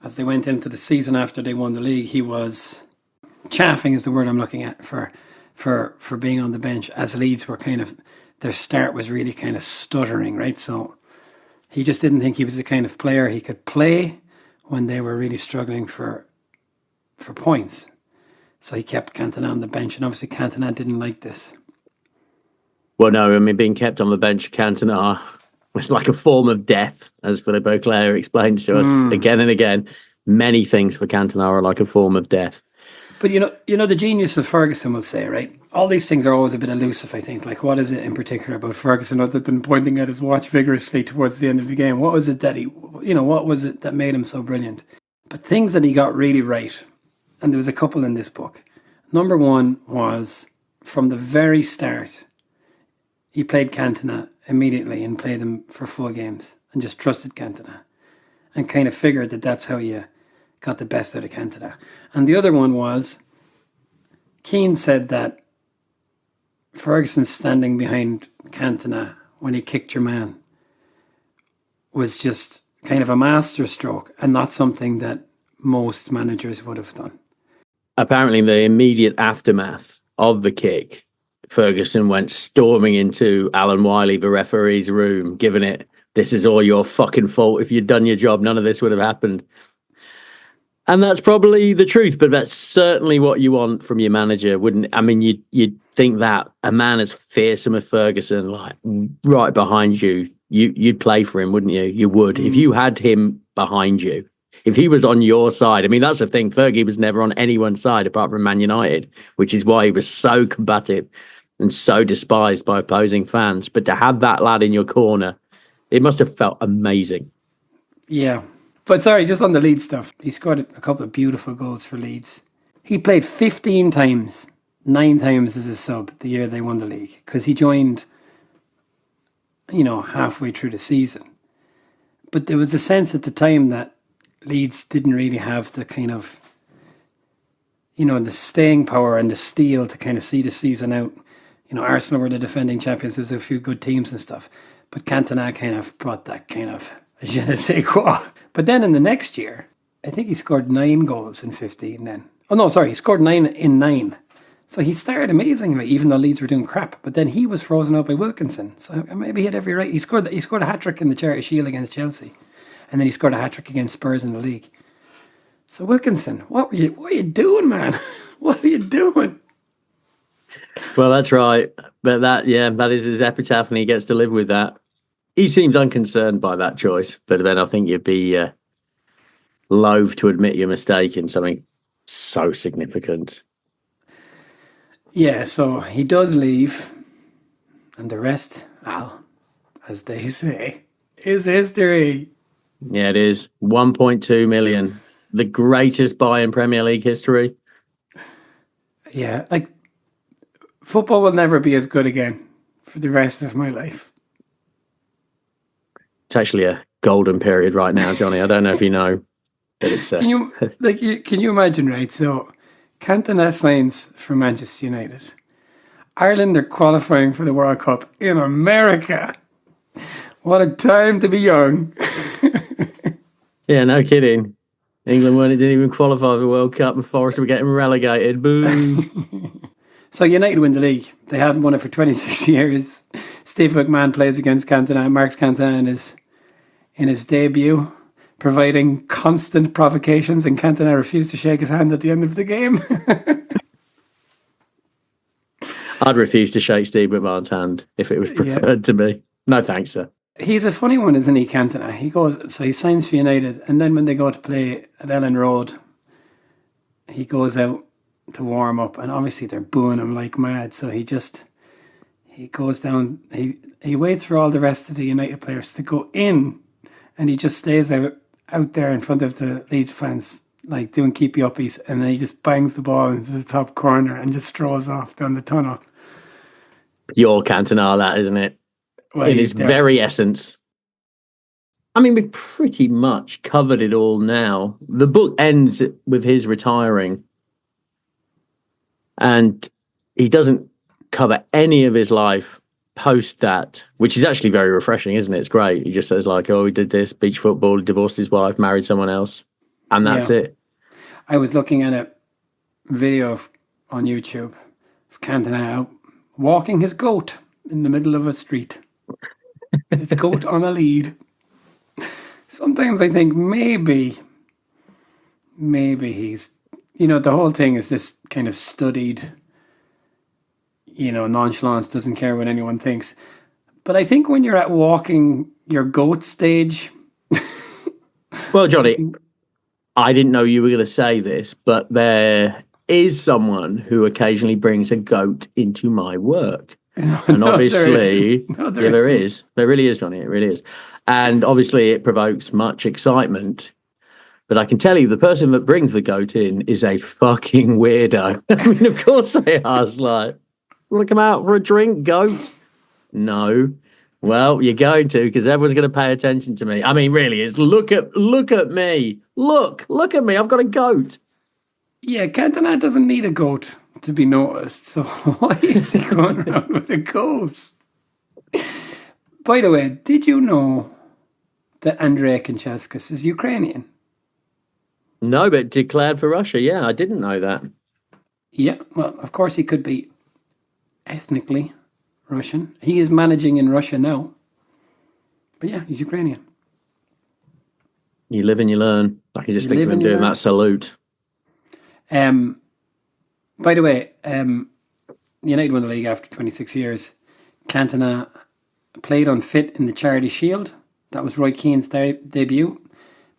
Speaker 2: as they went into the season after they won the league, he was chaffing is the word I'm looking at for being on the bench, as Leeds were kind of, their start was really kind of stuttering, right? So he just didn't think he was the kind of player he could play when they were really struggling for points. So he kept Cantona on the bench, and obviously Cantona didn't like this.
Speaker 1: Well, no, I mean, being kept on the bench, Cantona was like a form of death, as Philippe Auclair explains to us again and again. Many things for Cantona are like a form of death.
Speaker 2: But you know the genius of Ferguson will say, right? All these things are always a bit elusive, I think. Like, what is it in particular about Ferguson other than pointing at his watch vigorously towards the end of the game? What was it that what was it that made him so brilliant? But things that he got really right, and there was a couple in this book. Number one was, from the very start, he played Cantona immediately and played him for full games and just trusted Cantona and kind of figured that that's how you got the best out of Cantona. And the other one was, Keane said that Ferguson standing behind Cantona when he kicked your man was just kind of a masterstroke and not something that most managers would have done.
Speaker 1: Apparently, in the immediate aftermath of the kick, Ferguson went storming into Alan Wiley, the referee's room, giving it, "This is all your fucking fault. If you'd done your job, none of this would have happened." And that's probably the truth, but that's certainly what you want from your manager, wouldn't it? I mean, you'd think that a man as fearsome as Ferguson, like right behind you, you'd play for him, wouldn't you? You would. If you had him behind you, if he was on your side. I mean, that's the thing. Fergie was never on anyone's side apart from Man United, which is why he was so combative and so despised by opposing fans. But to have that lad in your corner, it must have felt amazing.
Speaker 2: Yeah. But sorry, just on the Leeds stuff, he scored a couple of beautiful goals for Leeds. He played 15 times, 9 times as a sub the year they won the league, because he joined, halfway through the season. But there was a sense at the time that Leeds didn't really have the kind of, the staying power and the steel to kind of see the season out. Arsenal were the defending champions. There was a few good teams and stuff. But Cantona kind of brought that kind of je ne sais quoi. But then in the next year, I think he scored 9 goals in 15 then. Oh, no, sorry. He scored 9 in 9. So he started amazingly, even though Leeds were doing crap. But then he was frozen out by Wilkinson. So maybe he had every right. He scored a hat-trick in the Charity Shield against Chelsea. And then he scored a hat-trick against Spurs in the league. So Wilkinson, what are you doing, man? What are you doing?
Speaker 1: Well, that's right. But that is his epitaph, and he gets to live with that. He seems unconcerned by that choice, but then I think you'd be loath to admit your mistake in something so significant.
Speaker 2: Yeah, so he does leave, and the rest, well, as they say, is history.
Speaker 1: Yeah, it is. 1.2 million. The greatest buy in Premier League history.
Speaker 2: Yeah, like, football will never be as good again for the rest of my life.
Speaker 1: It's actually a golden period right now, Johnny. I don't know if you know. But it's,
Speaker 2: can you imagine, right? So, Cantona signs for Manchester United. Ireland are qualifying for the World Cup in America. What a time to be young.
Speaker 1: Yeah, no kidding. England didn't even qualify for the World Cup, and Forest were getting relegated. Boom.
Speaker 2: So United win the league. They hadn't won it for 26 years. Steve McMahon plays against Cantona, marks Cantona in his debut, providing constant provocations, and Cantona refused to shake his hand at the end of the game.
Speaker 1: I'd refuse to shake Steve McMahon's hand if it was preferred to me. No thanks, sir.
Speaker 2: He's a funny one, isn't he, Cantona? He signs for United, and then when they go to play at Ellen Road, he goes out to warm up, and obviously they're booing him like mad, so he goes down, he waits for all the rest of the United players to go in, and he just stays out there in front of the Leeds fans, like doing keepy uppies, and then he just bangs the ball into the top corner and just strolls off down the tunnel.
Speaker 1: Your Cantona, that, isn't it?
Speaker 2: Well,
Speaker 1: in his very essence. I mean, we've pretty much covered it all now. The book ends with his retiring, And he doesn't cover any of his life post that, which is actually very refreshing, isn't it? It's great. He just says like, oh, he did this, beach football, divorced his wife, married someone else, and that's it.
Speaker 2: I was looking at a video on YouTube of Cantona out walking his goat in the middle of a street. His goat on a lead. Sometimes I think maybe he's, the whole thing is this kind of studied, nonchalance, doesn't care what anyone thinks. But I think when you're at walking your goat stage.
Speaker 1: Well, Johnny, I didn't know you were going to say this, but there is someone who occasionally brings a goat into my work. And obviously, there is. There really is, Johnny. It really is. And obviously, it provokes much excitement. But I can tell you, the person that brings the goat in is a fucking weirdo. I mean, of course they are. It's like, want to come out for a drink, goat? No. Well, you're going to, because everyone's going to pay attention to me. I mean, really, it's look at me. Look at me. I've got a goat.
Speaker 2: Yeah, Cantona doesn't need a goat to be noticed. So why is he going around with a goat? By the way, did you know that Andrei Kanchelskis is Ukrainian?
Speaker 1: No, but declared for Russia. Yeah, I didn't know that.
Speaker 2: Yeah, well, of course he could be ethnically Russian. He is managing in Russia now. But yeah, he's Ukrainian.
Speaker 1: You live and you learn. I can just think of him doing that salute.
Speaker 2: By the way, United won the league after 26 years. Cantona played unfit in the Charity Shield. That was Roy Keane's debut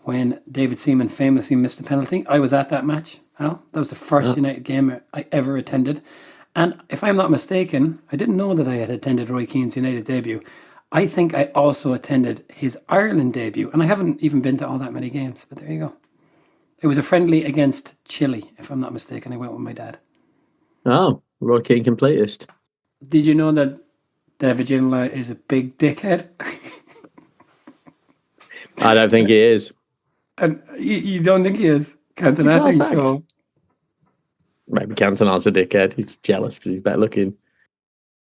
Speaker 2: when David Seaman famously missed a penalty. I was at that match, Al. That was the first United game I ever attended. And if I'm not mistaken, I didn't know that I had attended Roy Keane's United debut. I think I also attended his Ireland debut. And I haven't even been to all that many games, but there you go. It was a friendly against Chile, if I'm not mistaken. I went with my dad.
Speaker 1: Oh, Roy Keane completist.
Speaker 2: Did you know that David Ginola is a big dickhead?
Speaker 1: I don't think he is.
Speaker 2: And you don't think he is? Cantona thinks so.
Speaker 1: Maybe Cantona's a dickhead. He's jealous because he's better looking.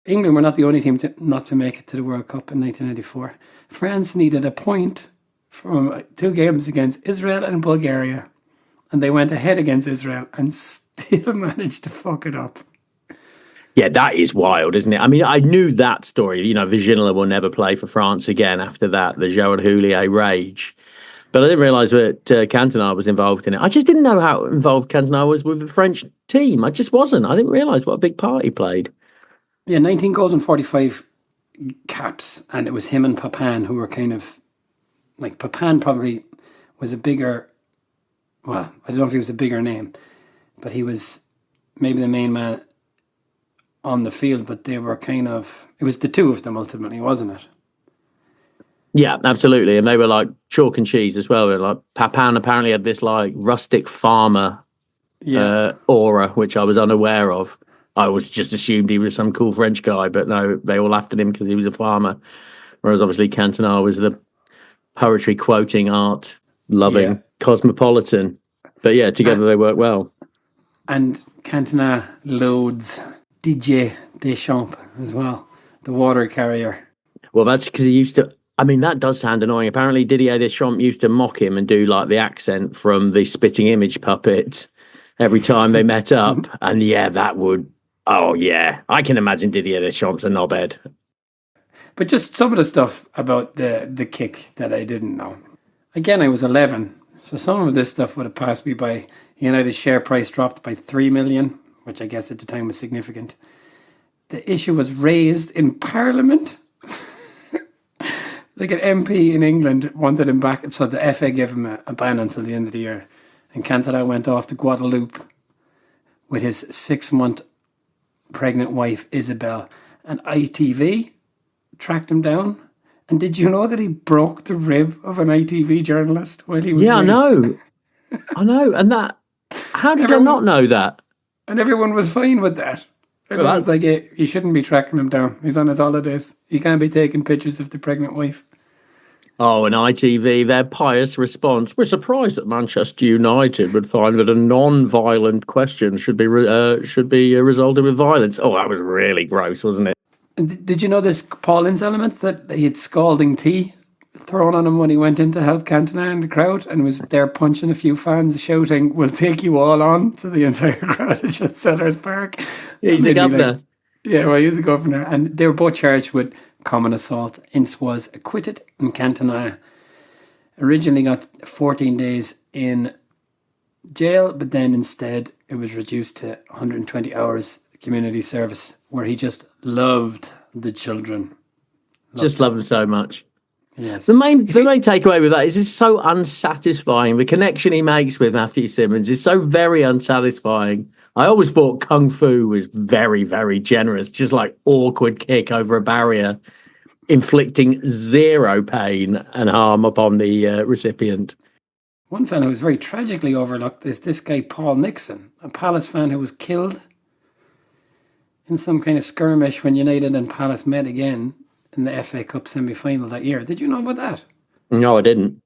Speaker 2: England were not the only team not to make it to the World Cup in 1994. France needed a point from 2 games against Israel and Bulgaria. And they went ahead against Israel and still managed to fuck it up.
Speaker 1: Yeah, that is wild, isn't it? I mean, I knew that story. Ginola will never play for France again after that, the Joël Houllier rage. But I didn't realise that Cantona was involved in it. I just didn't know how involved Cantona was with the French team. I just wasn't. I didn't realise what a big part he played.
Speaker 2: Yeah, 19 goals and 45 caps. And it was him and Papin who were kind of... Like, Papin probably was a bigger... Well, I don't know if he was a bigger name. But he was maybe the main man on the field. But they were kind of... It was the two of them ultimately, wasn't it?
Speaker 1: Yeah, absolutely. And they were like chalk and cheese as well. Like Papin apparently had this like rustic farmer aura, which I was unaware of. I was just assumed he was some cool French guy, but no, they all laughed at him because he was a farmer. Whereas obviously Cantona was the poetry quoting, art loving cosmopolitan. But yeah, together they work well.
Speaker 2: And Cantona loads DJ Deschamps as well, the water carrier.
Speaker 1: Well, that's because he used to... I mean, that does sound annoying. Apparently, Didier Deschamps used to mock him and do like the accent from the Spitting Image puppet every time they met up. And yeah, that would... Oh, yeah. I can imagine Didier Deschamps a knobhead.
Speaker 2: But just some of the stuff about the kick that I didn't know. Again, I was 11. So some of this stuff would have passed me by. United's share price dropped by 3 million, which I guess at the time was significant. The issue was raised in Parliament. Like an MP in England wanted him back, so the FA gave him a ban until the end of the year. And Cantona went off to Guadeloupe with his 6-month pregnant wife, Isabel. And ITV tracked him down. And did you know that he broke the rib of an ITV journalist while he was
Speaker 1: I know. I know. And that... How did I not know that?
Speaker 2: And everyone was fine with that. Everyone was like, you shouldn't be tracking him down. He's on his holidays. You can't be taking pictures of the pregnant wife.
Speaker 1: Oh, and ITV, their pious response. We're surprised that Manchester United would find that a non-violent question should be resolved with violence. Oh, that was really gross, wasn't it?
Speaker 2: And did you know this Paul Ince element that he had scalding tea thrown on him when he went in to help Cantona in the crowd and was there punching a few fans, shouting, "We'll take you all on," to the entire crowd at Sellers Park.
Speaker 1: Yeah, he's the governor.
Speaker 2: Yeah, well, he's the governor. And they were both charged with common assault. Ince was acquitted, and Cantona originally got 14 days in jail, but then instead it was reduced to 120 hours community service, where he just loved the children.
Speaker 1: Just love them so much.
Speaker 2: Yes.
Speaker 1: The main takeaway with that is it's so unsatisfying. The connection he makes with Matthew Simmons is so very unsatisfying. I always thought Kung Fu was very, very generous, just like awkward kick over a barrier, inflicting zero pain and harm upon the recipient.
Speaker 2: One fellow who's very tragically overlooked is this guy, Paul Nixon, a Palace fan who was killed in some kind of skirmish when United and Palace met again in the FA Cup semi-final that year. Did you know about that?
Speaker 1: No, I didn't.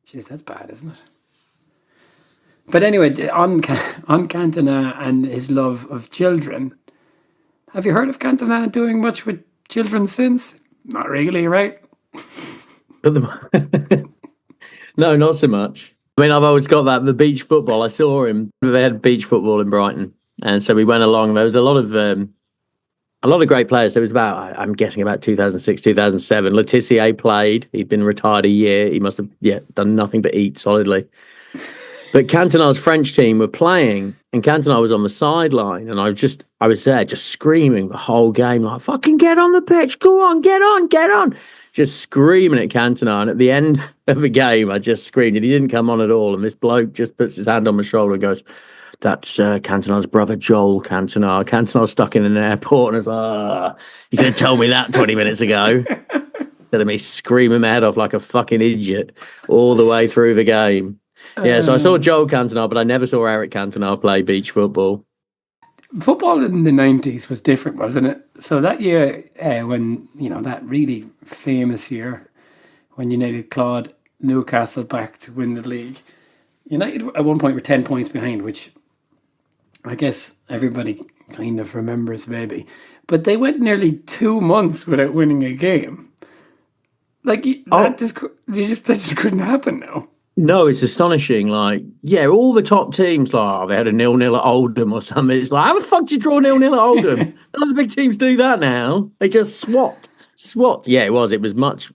Speaker 2: Jeez, that's bad, isn't it? But anyway, on Cantona and his love of children, have you heard of Cantona doing much with children since? Not really, right?
Speaker 1: No, not so much. I mean, I've always got that. The beach football, I saw him. They had beach football in Brighton. And so we went along. There was a lot of great players. There was I'm guessing about 2006, 2007. Letitia played. He'd been retired a year. He must have done nothing but eat solidly. But Cantona's French team were playing, and Cantona was on the sideline, and I was there just screaming the whole game, like, fucking get on the pitch, go on, get on. Just screaming at Cantona, and at the end of the game, I just screamed, and he didn't come on at all, and this bloke just puts his hand on my shoulder and goes, "That's Cantona's brother, Joel Cantona. Cantona's stuck in an airport," and I was like, you could have told me that 20 minutes ago. Instead of me screaming my head off like a fucking idiot all the way through the game. Yeah, so I saw Joel Cantona, but I never saw Eric Cantona play beach football.
Speaker 2: Football in the 90s was different, wasn't it? So that year, when, that really famous year, when United clawed Newcastle back to win the league, United at one point were 10 points behind, which I guess everybody kind of remembers maybe. But they went nearly 2 months without winning a game. Like, that just couldn't happen now.
Speaker 1: No, it's astonishing. All the top teams, they had a 0-0 at Oldham or something. It's like, how the fuck do you draw 0-0 at Oldham? None of the big teams do that now. They just swat. Yeah, it was. It was much.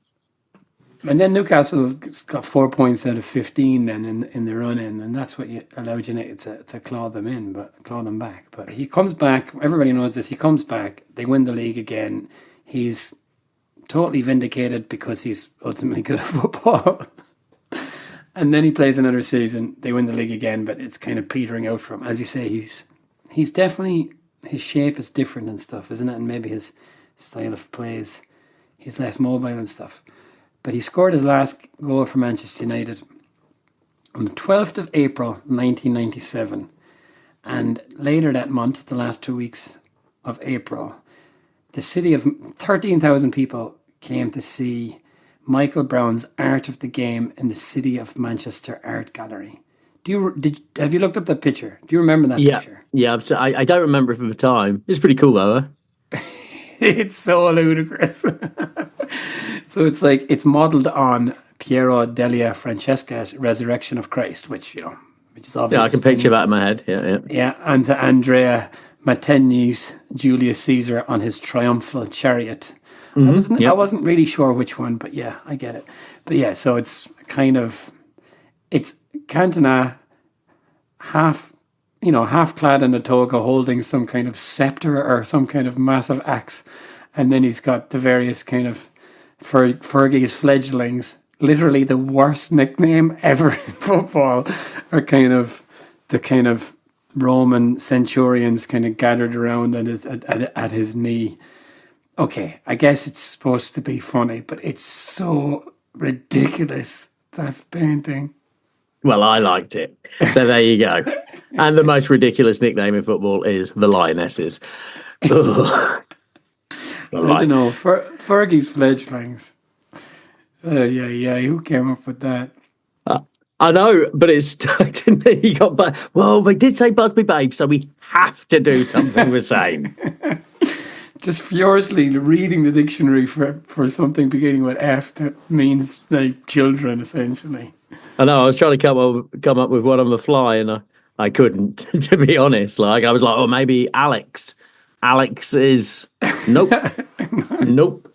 Speaker 2: And then Newcastle got 4 points out of 15 then in the run-in, and that's what allowed United to claw them back. But he comes back. Everybody knows this. He comes back. They win the league again. He's totally vindicated because he's ultimately good at football. And then he plays another season. They win the league again, but it's kind of petering out for him. As you say, he's definitely, his shape is different and stuff, isn't it? And maybe his style of play he's less mobile and stuff. But he scored his last goal for Manchester United on the 12th of April, 1997. And later that month, the last 2 weeks of April, the city of 13,000 people came to see Michael Brown's Art of the Game in the City of Manchester Art Gallery. Have you looked up that picture? Do you remember that picture?
Speaker 1: Yeah, I don't remember it from the time. It's pretty cool though. Huh?
Speaker 2: It's so ludicrous. So it's modelled on Piero della Francesca's Resurrection of Christ, which is obvious.
Speaker 1: Yeah, I can picture that in my head. Yeah.
Speaker 2: Yeah, and to Andrea Mantegni's Julius Caesar on his triumphal chariot. I wasn't really sure which one, but yeah, I get it. But yeah, so it's Cantona half clad in a toga holding some kind of scepter or some kind of massive axe. And then he's got the various kind of Fergie's fledglings, literally the worst nickname ever in football, are the kind of Roman centurions kind of gathered around at his knee. Okay, I guess it's supposed to be funny, but it's so ridiculous, that painting.
Speaker 1: Well, I liked it. So there you go. And the most ridiculous nickname in football is the Lionesses. I
Speaker 2: don't know, Fergie's fledglings. Yeah. Who came up with that?
Speaker 1: Uh, I know, but it stuck to me. He got back. Well, they did say Busby Babe, so we have to do something the same.
Speaker 2: Just furiously reading the dictionary for something beginning with F that means like children, essentially.
Speaker 1: I know. I was trying to come up with one on the fly, and I couldn't. To be honest, like I was like, oh, maybe Alex. Alex is nope, nope.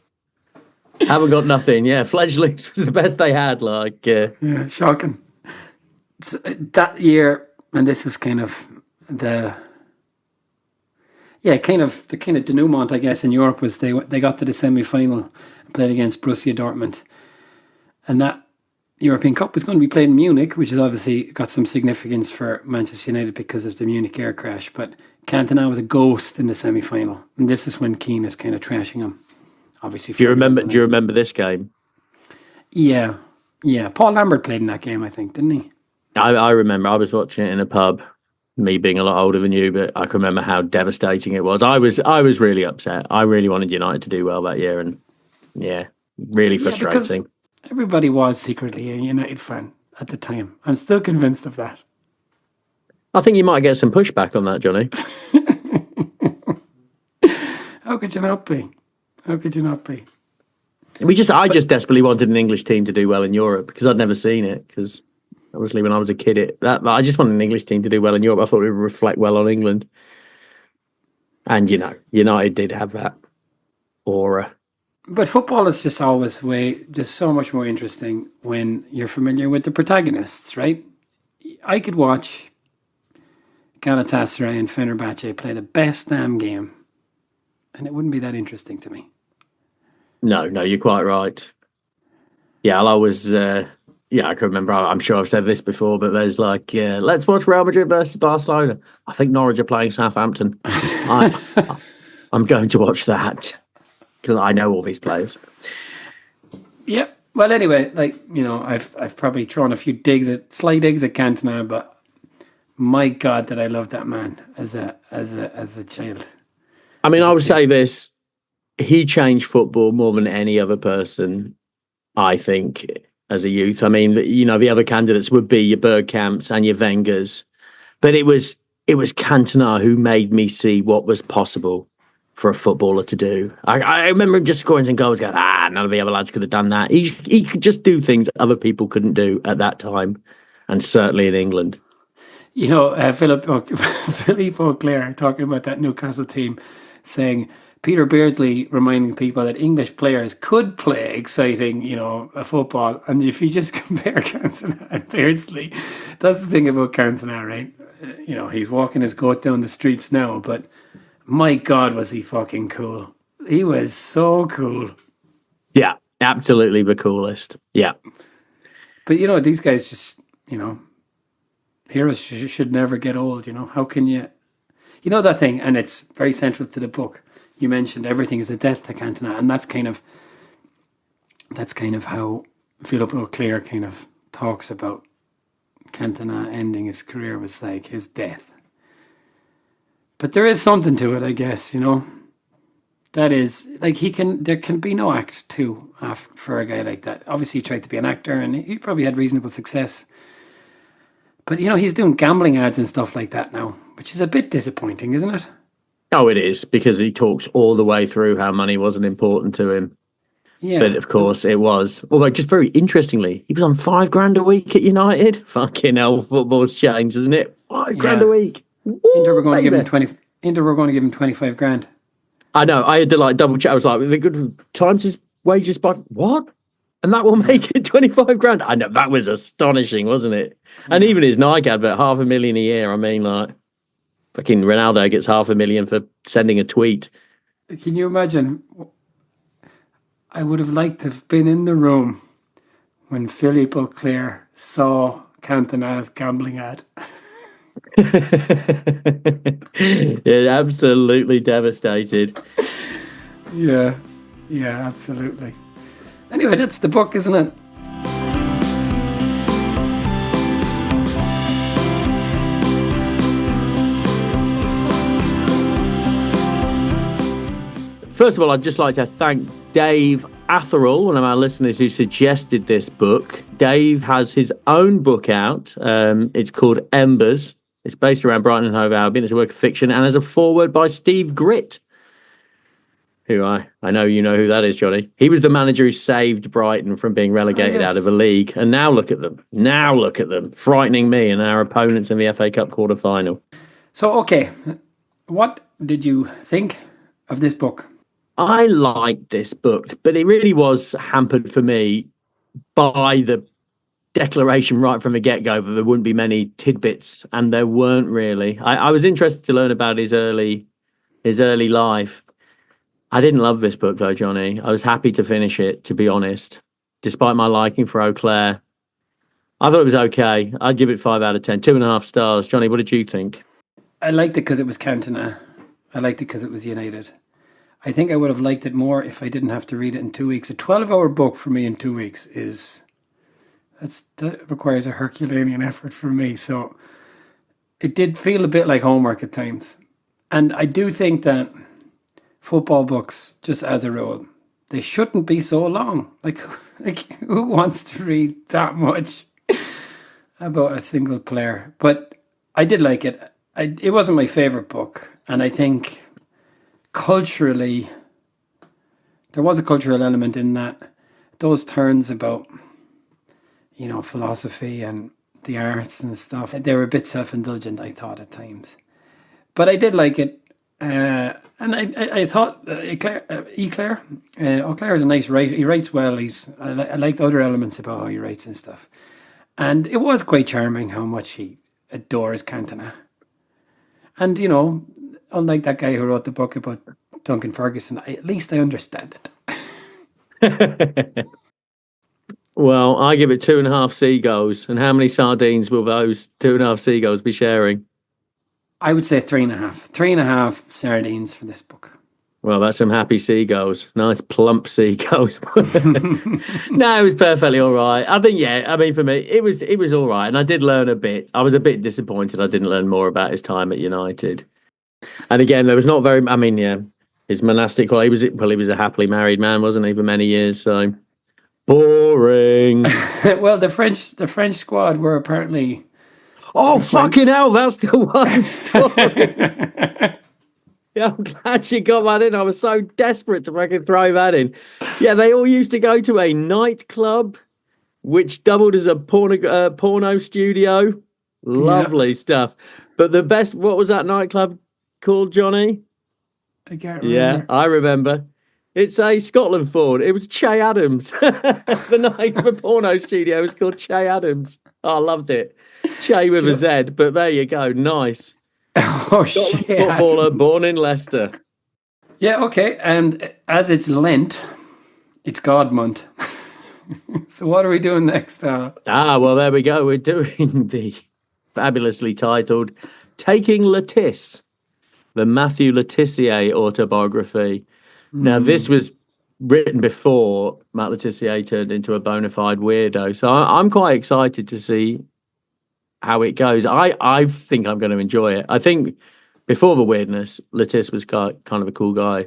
Speaker 1: Haven't got nothing. Yeah, fledglings was the best they had. Like,
Speaker 2: Yeah, shocking. So, that year, and this is kind of the the denouement, I guess, in Europe was they got to the semi-final and played against Borussia Dortmund, and that European Cup was going to be played in Munich, which has obviously got some significance for Manchester United because of the Munich air crash. But Cantona was a ghost in the semi-final, and this is when Keane is kind of trashing him. Obviously,
Speaker 1: do you remember this game?
Speaker 2: Yeah. Paul Lambert played in that game, I think, didn't he?
Speaker 1: I remember. I was watching it in a pub. Me being a lot older than you, but I can remember how devastating it was. I was really upset. I really wanted United to do well that year, and yeah, really frustrating.
Speaker 2: Everybody was secretly a United fan at the time. I'm still convinced of that.
Speaker 1: I think you might get some pushback on that, Johnny.
Speaker 2: How could you not be? How could you not be?
Speaker 1: I just desperately wanted an English team to do well in Europe because I'd never seen it. Because obviously, when I was a kid, I just wanted an English team to do well in Europe. I thought it would reflect well on England. And United did have that aura.
Speaker 2: But football is just always just so much more interesting when you're familiar with the protagonists, right? I could watch Galatasaray and Fenerbahce play the best damn game, and it wouldn't be that interesting to me.
Speaker 1: No, you're quite right. Yeah, I'll always. I can remember. I'm sure I've said this before, but there's like, let's watch Real Madrid versus Barcelona. I think Norwich are playing Southampton. I'm going to watch that because I know all these players.
Speaker 2: Yep. Well, anyway, I've probably thrown a few sly digs at Cantona, but my God, did I love that man as a child.
Speaker 1: I mean, I would say this: he changed football more than any other person, I think, as a youth. I mean, the other candidates would be your Bergkamps and your Wengers, but it was Cantona who made me see what was possible for a footballer to do. I remember him just scoring some goals, going, none of the other lads could have done that. He could just do things other people couldn't do at that time, and certainly in England.
Speaker 2: Philippe Auclair talking about that Newcastle team, saying Peter Beardsley reminding people that English players could play exciting, a football. And if you just compare Cantona and Beardsley, that's the thing about Cantona, right? He's walking his goat down the streets now, but my God, was he fucking cool. He was so cool.
Speaker 1: Yeah, absolutely the coolest. Yeah.
Speaker 2: But, these guys just, heroes should never get old, How can you... that thing, and it's very central to the book. You mentioned everything is a death to Cantona, and that's kind of how Philippe Auclair kind of talks about Cantona ending his career was like his death. But there is something to it, I guess, That is, like, there can be no act two for a guy like that. Obviously, he tried to be an actor, and he probably had reasonable success. But, he's doing gambling ads and stuff like that now, which is a bit disappointing, isn't it?
Speaker 1: Oh, it is, because he talks all the way through how money wasn't important to him. Yeah. But of course it was. Although, just very interestingly, he was on $5,000 a week at United. Fucking hell, football's changed, isn't it? $5,000 a week.
Speaker 2: Inter were going to give him 25 grand.
Speaker 1: I know. I had to double check. I was like, "They're good times his wages by what?" And that will make it 25 grand. I know, that was astonishing, wasn't it? And even his Nike advert, $500,000 a year. I mean, fucking Ronaldo gets $500,000 for sending a tweet.
Speaker 2: Can you imagine? I would have liked to have been in the room when Philippe Auclair saw Cantona's gambling ad.
Speaker 1: Yeah, absolutely devastated.
Speaker 2: Yeah, absolutely. Anyway, that's the book, isn't it?
Speaker 1: First of all, I'd just like to thank Dave Atherall, one of our listeners who suggested this book. Dave has his own book out. It's called Embers. It's based around Brighton and Hove Albion. It's a work of fiction and has a foreword by Steve Gritt, who I know you know who that is, Johnny. He was the manager who saved Brighton from being relegated out of a league. And now look at them. Now look at them, frightening me and our opponents in the FA Cup quarter-final.
Speaker 2: So, okay, what did you think of this book?
Speaker 1: I liked this book, but it really was hampered for me by the declaration right from the get-go that there wouldn't be many tidbits, and there weren't really. I was interested to learn about his early life. I didn't love this book, though, Johnny. I was happy to finish it, to be honest, despite my liking for Auclair. I thought it was okay. I'd give it 5 out of 10, 2.5 stars. Johnny, what did you think?
Speaker 2: I liked it because it was Cantona. I liked it because it was United. I think I would have liked it more if I didn't have to read it in 2 weeks. A 12-hour book for me in 2 weeks that requires a Herculean effort from me. So it did feel a bit like homework at times. And I do think that football books, just as a rule, they shouldn't be so long. Like who wants to read that much about a single player? But I did like it. It wasn't my favourite book. And I think culturally, there was a cultural element in that. Those turns about, philosophy and the arts and stuff, they were a bit self-indulgent, I thought, at times. But I did like it. And I thought Auclair is a nice writer. He writes well. I liked other elements about how he writes and stuff. And it was quite charming how much he adores Cantona. And, unlike that guy who wrote the book about Duncan Ferguson, at least I understand it.
Speaker 1: Well, I give it 2.5 seagulls. And how many sardines will those 2.5 seagulls be sharing?
Speaker 2: I would say 3.5. 3.5 sardines for this book.
Speaker 1: Well, that's some happy seagulls. Nice plump seagulls. No, it was perfectly all right. I think, for me, it was all right. And I did learn a bit. I was a bit disappointed I didn't learn more about his time at United. And again, there was not very, his monastic, he was a happily married man, wasn't he, for many years, so boring.
Speaker 2: Well, the French squad were apparently...
Speaker 1: Oh, fucking hell, that's the one story. Yeah, I'm glad you got that in. I was so desperate to fucking throw that in. Yeah, they all used to go to a nightclub, which doubled as a porno studio. Lovely stuff. But the best, what was that nightclub called, Johnny?
Speaker 2: I can't remember.
Speaker 1: Yeah, I remember. It's a Scotland Ford. It was Che Adams. The porno studio was called Che Adams. Oh, I loved it. Che with a Z, but there you go. Nice.
Speaker 2: Oh, shit.
Speaker 1: Footballer born in Leicester.
Speaker 2: Yeah, okay. And as it's Lent, it's God month. So what are we doing next?
Speaker 1: Well, there we go. We're doing the fabulously titled Taking Lettice, the Matthew Letitia autobiography. Now, this was written before Matt Letitia turned into a bona fide weirdo. So I'm quite excited to see how it goes. I think I'm going to enjoy it. I think before the weirdness, Letitia was kind of a cool guy.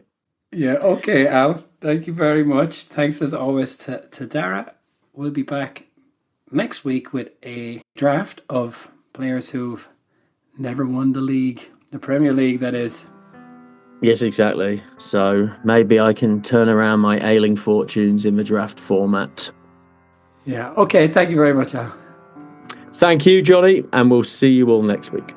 Speaker 2: Yeah, okay, Al. Thank you very much. Thanks as always to Dara. We'll be back next week with a draft of players who've never won the league, the Premier League, that is.
Speaker 1: Yes, exactly. So maybe I can turn around my ailing fortunes in the draft format.
Speaker 2: Yeah, okay. Thank you very much, Al.
Speaker 1: Thank you, Johnny, and we'll see you all next week.